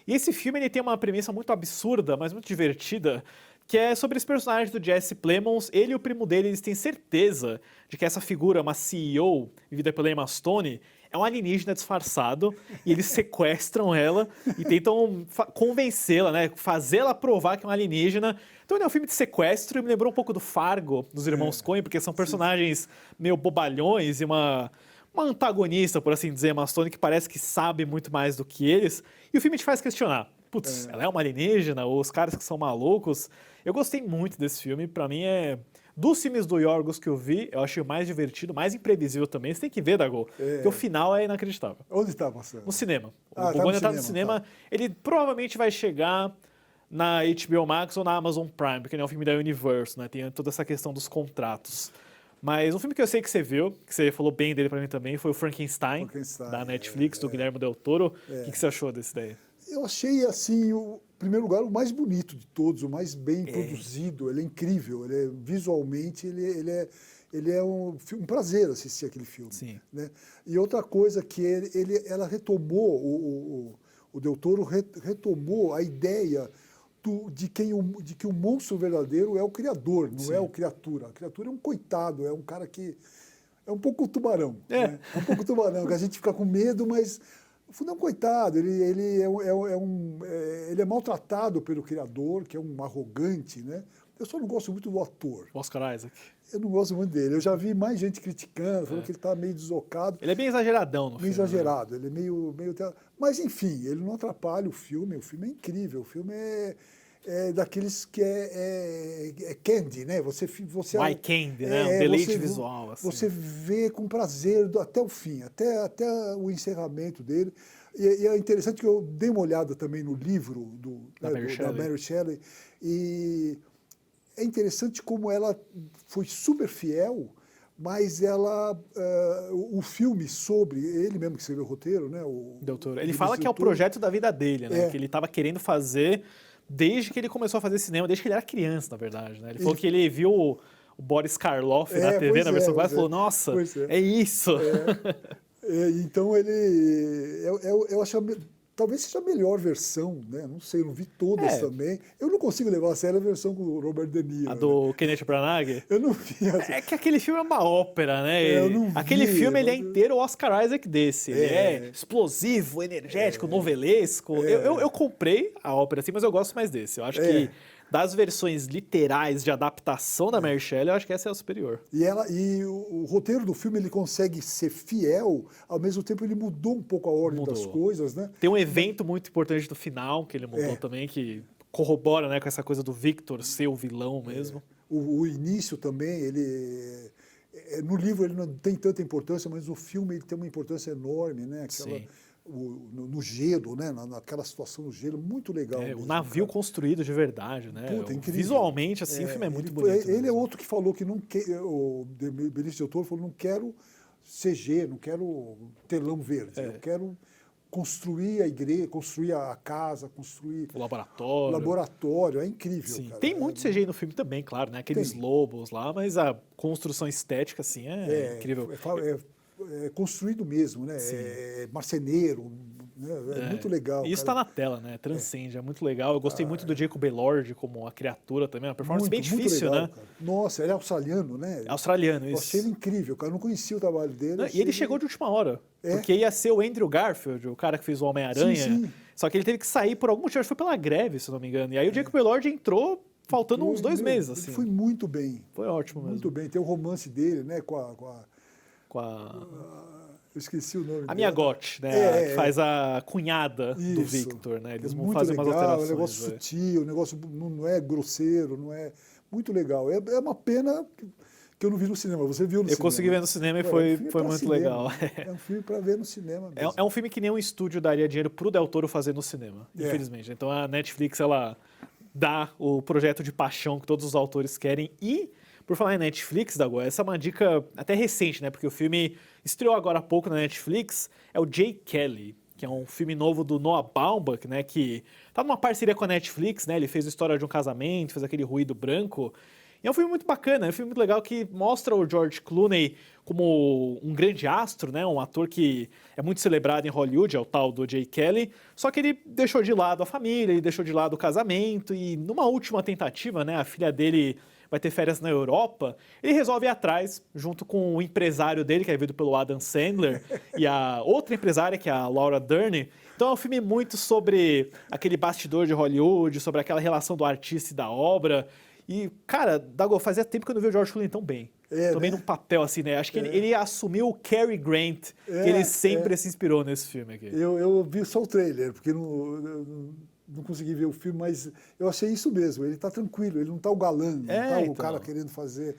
E esse filme ele tem uma premissa muito absurda, mas muito divertida, que é sobre esse personagem do Jesse Plemons. Ele e o primo dele, eles têm certeza de que essa figura, uma CEO, vivida pela Emma Stone, é um alienígena disfarçado, e eles sequestram ela e tentam convencê-la, né, fazê-la provar que é um alienígena. Então ele é um filme de sequestro e me lembrou um pouco do Fargo, dos irmãos Coen, porque são personagens meio bobalhões e uma antagonista, por assim dizer, Emma Stone, que parece que sabe muito mais do que eles. E o filme te faz questionar. Putz, ela é uma alienígena? Ou os caras que são malucos? Eu gostei muito desse filme. Pra mim dos filmes do Yorgos que eu vi, eu achei o mais divertido, mais imprevisível também. Você tem que ver, Dago, porque o final é inacreditável. Onde está passando? No cinema. O Bugônia tá no cinema. Tá. Ele provavelmente vai chegar na HBO Max ou na Amazon Prime, porque ele é um filme da Universe, né? Tem toda essa questão dos contratos. Mas um filme que eu sei que você viu, que você falou bem dele pra mim também, foi o Frankenstein da Netflix, do Guilherme Del Toro. O que você achou desse daí? Eu achei, assim, em primeiro lugar, o mais bonito de todos, o mais bem produzido. Ele é incrível, visualmente, ele é um prazer assistir aquele filme. Sim. Né? E outra coisa que ela retomou, o Del Toro retomou a ideia de que o monstro verdadeiro é o criador, não é o criatura. A criatura é um coitado, é um cara que... É um pouco tubarão. Né? É um pouco tubarão, que a gente fica com medo, mas... No fundo é um coitado, ele é maltratado pelo criador, que é um arrogante, né? Eu só não gosto muito do ator. Oscar Isaac. Eu não gosto muito dele. Eu já vi mais gente criticando, falando que ele está meio deslocado. Ele é bem exageradão no filme. Meio exagerado, ele é meio... Mas, enfim, ele não atrapalha o filme é incrível. O filme é daqueles que é candy, né? Você Eye candy, né? Um deleite visual. Assim. Você vê com prazer até o fim, até o encerramento dele. E é interessante que eu dei uma olhada também no livro da Mary Shelley, e é interessante como ela foi super fiel, mas o filme sobre, ele mesmo que escreveu o roteiro, né? Doutor. Ele fala que é o projeto da vida dele, né? Que ele estava querendo fazer desde que ele começou a fazer cinema, desde que ele era criança, na verdade, né? Ele falou que ele viu o Boris Karloff na TV, na versão clássica, e falou, nossa, é isso! Então eu acho talvez seja a melhor versão, né? Não sei, eu não vi todas também. Eu não consigo levar a sério a versão com o Robert De Niro. A do Kenneth Branagh? Eu não vi. É que aquele filme é uma ópera, né? Eu não vi, aquele filme ele é inteiro Oscar Isaac desse. Ele é explosivo, energético, novelesco. Eu comprei a ópera assim, mas eu gosto mais desse. Eu acho que das versões literais de adaptação da Mary Shelley, eu acho que essa é a superior. E o roteiro do filme ele consegue ser fiel, ao mesmo tempo ele mudou um pouco a ordem das coisas, né? Tem um evento muito importante do final que ele mudou também, que corrobora, né, com essa coisa do Victor ser o vilão mesmo. O início também, no livro ele não tem tanta importância, mas no filme ele tem uma importância enorme, né? No gelo, né? Naquela situação no gelo, muito legal. O navio construído de verdade, né? Puta, incrível. Visualmente, assim, o filme é muito bonito. Ele é outro que falou que não quer, o Benício Del Toro falou, não quero CG, não quero telão verde, eu quero construir a igreja, construir a casa, construir o laboratório. É incrível. Sim. Cara. Tem muito CGI no filme também, claro, né? Aqueles lobos lá, mas a construção estética, assim, é incrível. É construído mesmo, né? É marceneiro, né? É muito legal. E isso está na tela, né? Transcende, é muito legal. Eu gostei muito do Jacob Elord como a criatura também, uma performance bem difícil, legal, né? Cara. Nossa, ele é australiano, né? É australiano, isso. Eu achei ele incrível, cara. Eu não conhecia o trabalho dele. E ele chegou de última hora, porque ia ser o Andrew Garfield, o cara que fez o Homem-Aranha. Só que ele teve que sair por algum motivo, acho que foi pela greve, se não me engano. E aí o Jacob Elord entrou faltando uns 2 meses, assim. Foi muito bem. Foi ótimo mesmo. Muito bem. Tem o romance dele, né? Eu esqueci o nome dela. A Mia Goth, né? Que faz a cunhada do Victor, né? Eles vão fazer umas alterações. É um negócio sutil, o negócio não é grosseiro, não é... Muito legal. É uma pena que eu não vi no cinema. Você viu no cinema? Eu consegui ver no cinema e foi muito legal. É um filme para ver no cinema mesmo. É um filme que nenhum estúdio daria dinheiro pro Del Toro fazer no cinema, infelizmente. Então a Netflix, ela dá o projeto de paixão que todos os autores querem. E, por falar em Netflix, Dago, essa é uma dica até recente, né? Porque o filme estreou agora há pouco na Netflix, é o Jay Kelly, que é um filme novo do Noah Baumbach, né? Que tá numa parceria com a Netflix, né? Ele fez a história de um casamento, fez aquele Ruído Branco. E é um filme muito bacana, é um filme muito legal que mostra o George Clooney como um grande astro, né? Um ator que é muito celebrado em Hollywood, é o tal do Jay Kelly, só que ele deixou de lado a família, ele deixou de lado o casamento e numa última tentativa, né? A filha dele vai ter férias na Europa, ele resolve ir atrás, junto com o empresário dele, que é vivido pelo Adam Sandler, e a outra empresária, que é a Laura Dern. Então é um filme muito sobre aquele bastidor de Hollywood, sobre aquela relação do artista e da obra. E, cara, Dago, fazia tempo que eu não vi o George Clooney tão bem. Também num papel assim, né? Acho que ele assumiu o Cary Grant, que ele sempre se inspirou nesse filme aqui. Eu vi só o trailer, porque não consegui ver o filme, mas eu achei isso mesmo. Ele está tranquilo, ele não está o galã, não está o cara querendo fazer...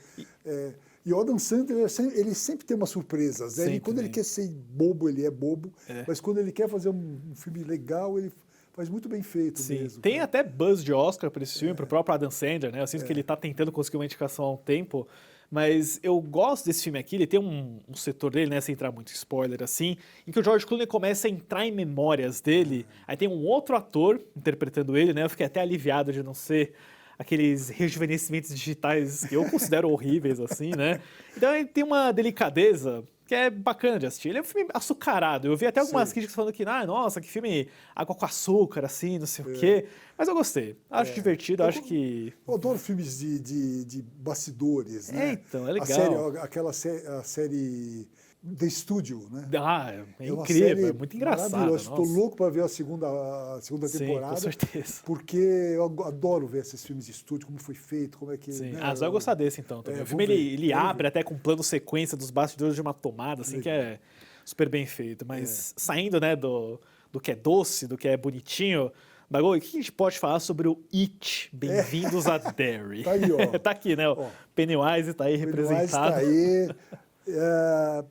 E o Adam Sandler, ele sempre tem umas surpresas. Né? Quando ele quer ser bobo, ele é bobo. Mas quando ele quer fazer um filme legal, ele faz muito bem feito mesmo. Tem até buzz de Oscar para esse filme, para o próprio Adam Sandler, né? Eu sinto que ele está tentando conseguir uma indicação há um tempo. Mas eu gosto desse filme aqui, ele tem um setor dele, né, sem entrar muito em spoiler assim, em que o George Clooney começa a entrar em memórias dele, aí tem um outro ator interpretando ele, né, eu fiquei até aliviado de não ser aqueles rejuvenescimentos digitais que eu considero horríveis, assim, né, então ele tem uma delicadeza que é bacana de assistir. Ele é um filme açucarado. Eu vi até algumas críticas falando que, nossa, que filme água com açúcar, assim, não sei o quê. Mas eu gostei. Acho divertido, acho que... Eu adoro filmes de bastidores, né? Então, é legal. A série The Studio, né? É uma incrível, série é muito engraçado. Estou louco para ver a segunda Sim, temporada. com certeza. Porque eu adoro ver esses filmes de estúdio, como foi feito, como é que... Sim. Né, Você vai gostar desse, então. Também. O filme, ele abre até com plano sequência dos bastidores de uma tomada, assim, que é super bem feito. Mas saindo, né, do que é doce, do que é bonitinho... Dago, o que a gente pode falar sobre o It? Bem-vindos a Derry. Tá aí, ó. Tá aqui, né? O Pennywise tá aí representado. Pennywise tá aí.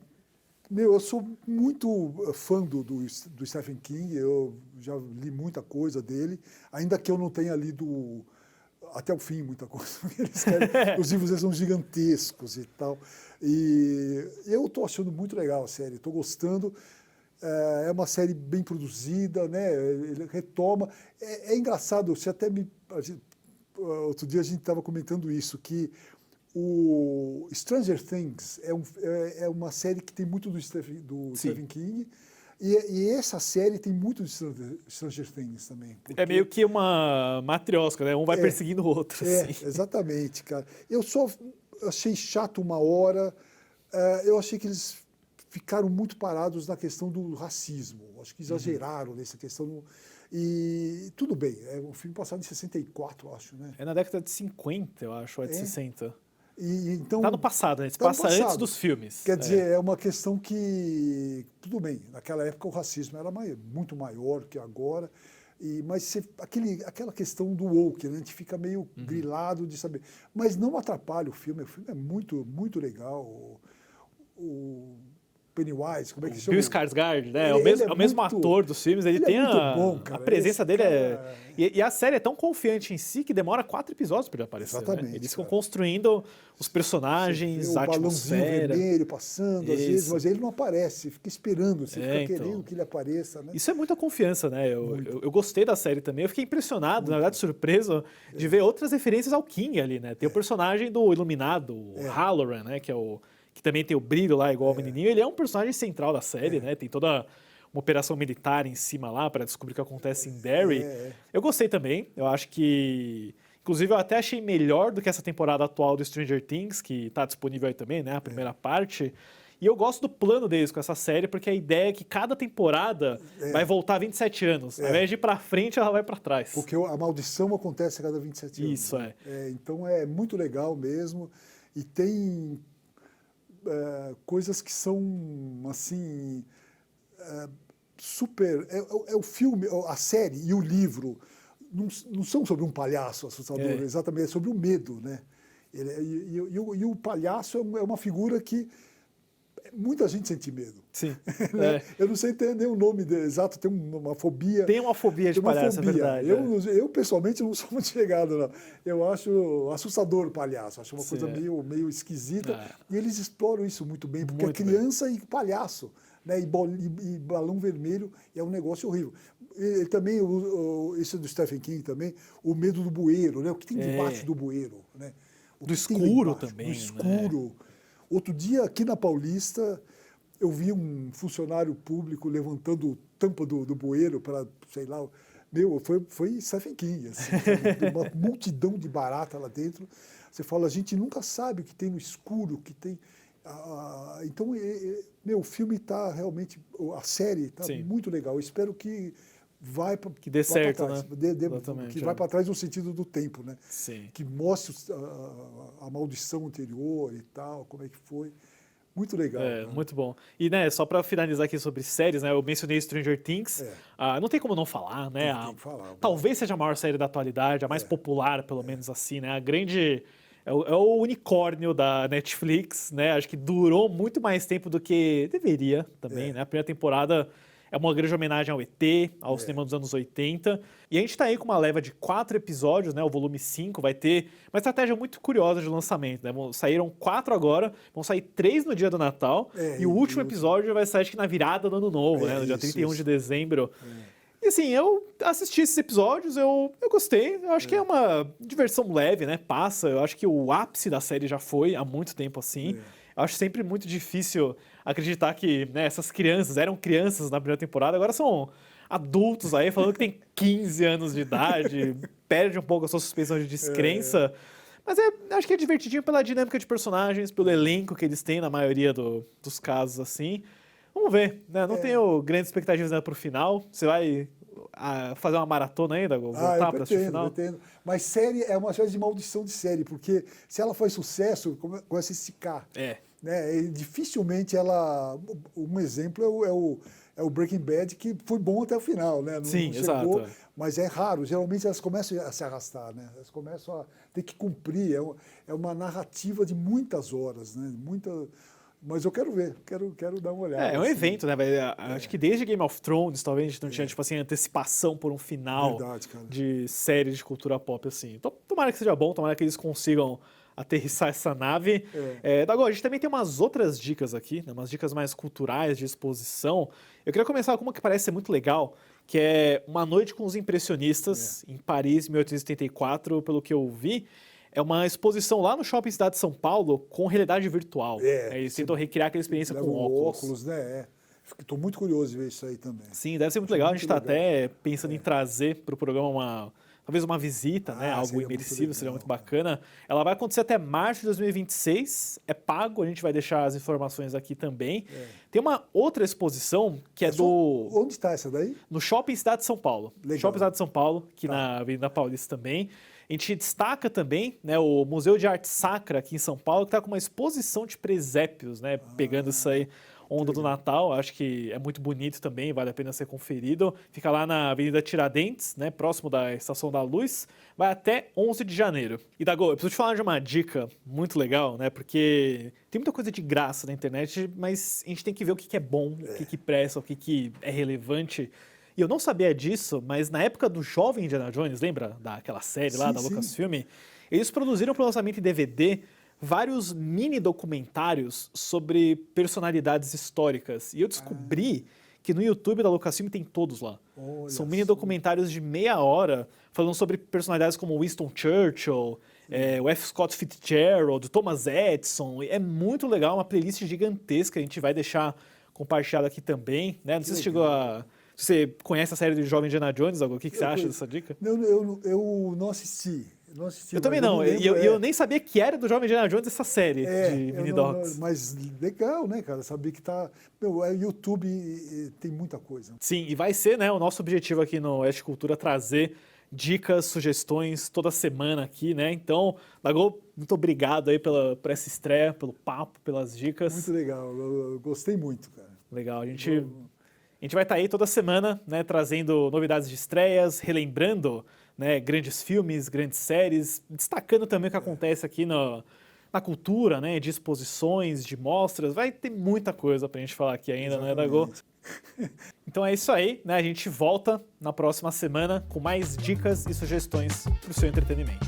Eu sou muito fã do Stephen King, eu já li muita coisa dele, ainda que eu não tenha lido até o fim muita coisa. Os livros eles são gigantescos e tal. E eu estou achando muito legal a série, estou gostando. É uma série bem produzida, né? Ele retoma. É engraçado, você até outro dia a gente estava comentando isso, que o Stranger Things é uma série que tem muito do Stephen King, e essa série tem muito de Stranger Things também. É meio que uma matriosca, né? Um vai perseguindo o outro. Assim. Exatamente, cara. Eu só achei chato uma hora, eu achei que eles ficaram muito parados na questão do racismo. Acho que exageraram nessa questão. E tudo bem, é um filme passado em 64, acho, né? É na década de 50, eu acho, ou é de 60. Então, tá no passado, né? Passa antes dos filmes. Quer dizer, é uma questão que... Tudo bem, naquela época o racismo era muito maior que agora, mas aquela questão do woke, né? A gente fica meio grilado de saber. Mas não atrapalha o filme é muito, muito legal. O Pennywise, como é que chama? Bill Skarsgård, né? É o mesmo ator dos filmes, ele tem bom, cara. A presença dele E a série é tão confiante em si que demora 4 episódios para ele aparecer. Exatamente. Né? Eles ficam construindo os personagens, a atmosfera. O balãozinho vermelho passando, às vezes, mas ele não aparece, fica esperando, você fica querendo que ele apareça. Né? Isso é muita confiança, né? Eu gostei da série também, eu fiquei impressionado, na verdade surpreso, de ver outras referências ao King ali, né? Tem o personagem do Iluminado, o Halloran, né? Que também tem o brilho lá, igual o menininho. Ele é um personagem central da série, né? Tem toda uma operação militar em cima lá para descobrir o que acontece em Derry. Eu gostei também. Eu acho que... Inclusive, eu até achei melhor do que essa temporada atual do Stranger Things, que está disponível aí também, né? A primeira parte. E eu gosto do plano deles com essa série, porque a ideia é que cada temporada vai voltar 27 anos. Ao invés de ir para frente, ela vai para trás. Porque a maldição acontece a cada 27 anos. Isso, então é muito legal mesmo. E tem... coisas que são assim super o filme, a série e o livro não são sobre um palhaço assustador, exatamente, é sobre o medo, né? E o palhaço é uma figura que muita gente sente medo. Sim. Né? Eu não sei nem o nome exato, tem uma fobia. Tem uma fobia de palhaço, é verdade. Eu, pessoalmente, não sou muito chegado, não. Eu acho assustador o palhaço, acho uma coisa meio esquisita. E eles exploram isso muito bem, porque muito criança e palhaço, né? E balão vermelho é um negócio horrível. E também, esse do Stephen King também, o medo do bueiro, né? O que tem debaixo do bueiro, né? Do escuro também. Do escuro. Né? Outro dia, aqui na Paulista, eu vi um funcionário público levantando tampa do bueiro para, sei lá, foi Stephen King, assim, uma multidão de barata lá dentro. Você fala, a gente nunca sabe o que tem no escuro, o que tem... Então, o filme está realmente... A série está muito legal. Eu espero que que dê certo, né? Que vai para trás no sentido do tempo, né? Sim. Que mostre a maldição anterior e tal, como é que foi. Muito legal. Né? Muito bom. E, né, só para finalizar aqui sobre séries, né? Eu mencionei Stranger Things. Não tem como não falar, né? Tem que falar, talvez seja a maior série da atualidade, a mais popular, pelo menos assim, né? A grande... É o unicórnio da Netflix, né? Acho que durou muito mais tempo do que deveria também, né? A primeira temporada... É uma grande homenagem ao ET, ao cinema dos anos 80. E a gente está aí com uma leva de 4 episódios, né? O volume 5 vai ter uma estratégia muito curiosa de lançamento, né? Saíram 4 agora, vão sair 3 no dia do Natal. E o último episódio vai sair, acho que na virada do Ano Novo, né? No dia 31 de dezembro. E assim, eu assisti esses episódios, eu gostei. Eu acho que é uma diversão leve, né? Passa. Eu acho que o ápice da série já foi há muito tempo assim. Eu acho sempre muito difícil acreditar que, né, essas crianças eram crianças na primeira temporada, agora são adultos aí falando que tem 15 anos de idade, perde um pouco a sua suspensão de descrença. Mas acho que é divertidinho pela dinâmica de personagens, pelo elenco que eles têm na maioria dos casos, assim. Vamos ver, né? Não tenho grandes expectativas ainda pro final. Você vai fazer uma maratona ainda? Voltar para assistir o final? Pretendo. Mas série é uma espécie de maldição de série, porque se ela faz sucesso, começa a esticar. Né? E dificilmente ela... Um exemplo é o Breaking Bad, que foi bom até o final, né? Não Sim, chegou, exato. Mas é raro. Geralmente elas começam a se arrastar, né? Elas começam a ter que cumprir. É uma narrativa de muitas horas, né? Mas eu quero ver, quero dar uma olhada. É um evento, né? Acho que desde Game of Thrones, talvez a gente não tinha, tipo assim, antecipação por um final de série de cultura pop, assim. Então, tomara que seja bom, tomara que eles consigam aterrissar essa nave. Dago, a gente também tem umas outras dicas aqui, né? Umas dicas mais culturais de exposição. Eu queria começar com uma que parece ser muito legal, que é Uma Noite com os Impressionistas, em Paris, 1884, pelo que eu vi. É uma exposição lá no Shopping Cidade de São Paulo com realidade virtual. Eles tentam recriar aquela experiência com óculos. Né? Estou muito curioso de ver isso aí também. Sim, deve ser muito legal. A gente está até pensando em trazer para o programa talvez uma visita, né? Algo imersivo, seria muito bacana. Ela vai acontecer até março de 2026, é pago, a gente vai deixar as informações aqui também. Tem uma outra exposição que é do... Onde está essa daí? No Shopping Cidade de São Paulo. Legal. Shopping Cidade de São Paulo, aqui na Avenida Paulista também. A gente destaca também, né, o Museu de Arte Sacra aqui em São Paulo, que está com uma exposição de presépios, né, pegando isso aí, onda do Natal. Acho que é muito bonito também, vale a pena ser conferido. Fica lá na Avenida Tiradentes, né, próximo da Estação da Luz. Vai até 11 de janeiro. E, Dago, eu preciso te falar de uma dica muito legal, né, porque tem muita coisa de graça na internet, mas a gente tem que ver o que é bom, o que presta, o que é relevante. E eu não sabia disso, mas na época do Jovem Indiana Jones, lembra daquela série lá da Lucasfilm? Eles produziram para o lançamento em DVD vários mini documentários sobre personalidades históricas. E eu descobri que no YouTube da Lucasfilm tem todos lá. São mini documentários de meia hora falando sobre personalidades como Winston Churchill, o F. Scott Fitzgerald, Thomas Edison. É muito legal, uma playlist gigantesca. A gente vai deixar compartilhada aqui também, né? Não sei se chegou a... Você conhece a série do Jovem Indiana Jones? O que você acha dessa dica? Eu não assisti. Eu também não. Eu nem sabia que era do Jovem Indiana Jones essa série de mini-docs. Mas legal, né, cara? Saber que tá... YouTube tem muita coisa. Sim, e vai ser, né, o nosso objetivo aqui no Oeste Cultura trazer dicas, sugestões toda semana aqui, né? Então, Dago, muito obrigado aí por essa estreia, pelo papo, pelas dicas. Muito legal. Eu gostei muito, cara. Legal. A gente vai estar aí toda semana, né, trazendo novidades de estreias, relembrando, né, grandes filmes, grandes séries, destacando também o que acontece aqui na cultura, né, de exposições, de mostras. Vai ter muita coisa pra gente falar aqui ainda, né, Dago? Então é isso aí, né? A gente volta na próxima semana com mais dicas e sugestões para o seu entretenimento.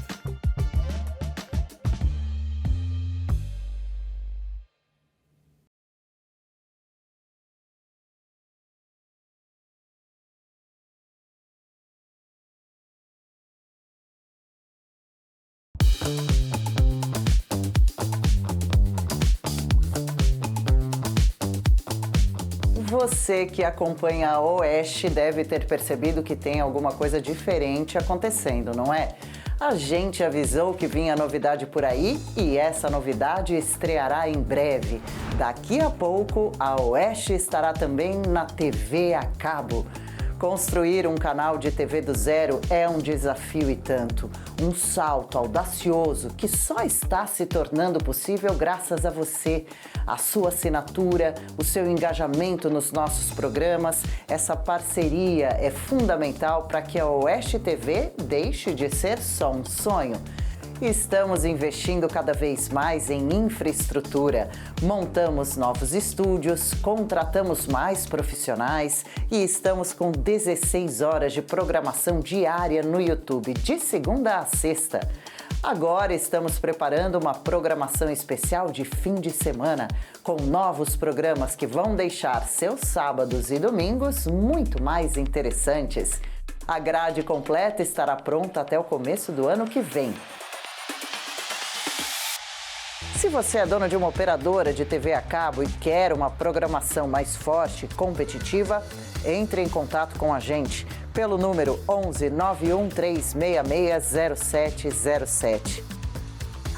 Você que acompanha a Oeste deve ter percebido que tem alguma coisa diferente acontecendo, não é? A gente avisou que vinha novidade por aí e essa novidade estreará em breve. Daqui a pouco, a Oeste estará também na TV a cabo. Construir um canal de TV do zero é um desafio e tanto. Um salto audacioso que só está se tornando possível graças a você. A sua assinatura, o seu engajamento nos nossos programas, essa parceria é fundamental para que a Oeste TV deixe de ser só um sonho. Estamos investindo cada vez mais em infraestrutura. Montamos novos estúdios, contratamos mais profissionais e estamos com 16 horas de programação diária no YouTube, de segunda a sexta. Agora estamos preparando uma programação especial de fim de semana, com novos programas que vão deixar seus sábados e domingos muito mais interessantes. A grade completa estará pronta até o começo do ano que vem. Se você é dono de uma operadora de TV a cabo e quer uma programação mais forte e competitiva, entre em contato com a gente pelo número 11 913660707.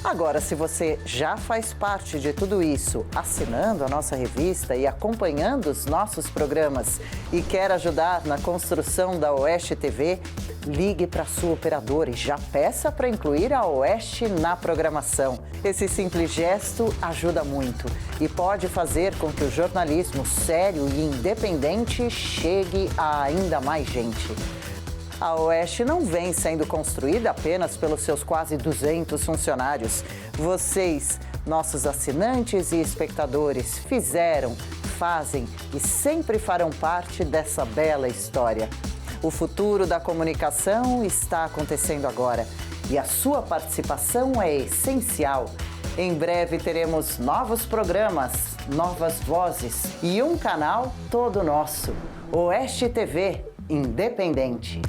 Agora, se você já faz parte de tudo isso, assinando a nossa revista e acompanhando os nossos programas e quer ajudar na construção da Oeste TV, ligue para a sua operadora e já peça para incluir a Oeste na programação. Esse simples gesto ajuda muito e pode fazer com que o jornalismo sério e independente chegue a ainda mais gente. A Oeste não vem sendo construída apenas pelos seus quase 200 funcionários. Vocês, nossos assinantes e espectadores, fizeram, fazem e sempre farão parte dessa bela história. O futuro da comunicação está acontecendo agora e a sua participação é essencial. Em breve teremos novos programas, novas vozes e um canal todo nosso. Oeste TV Independente.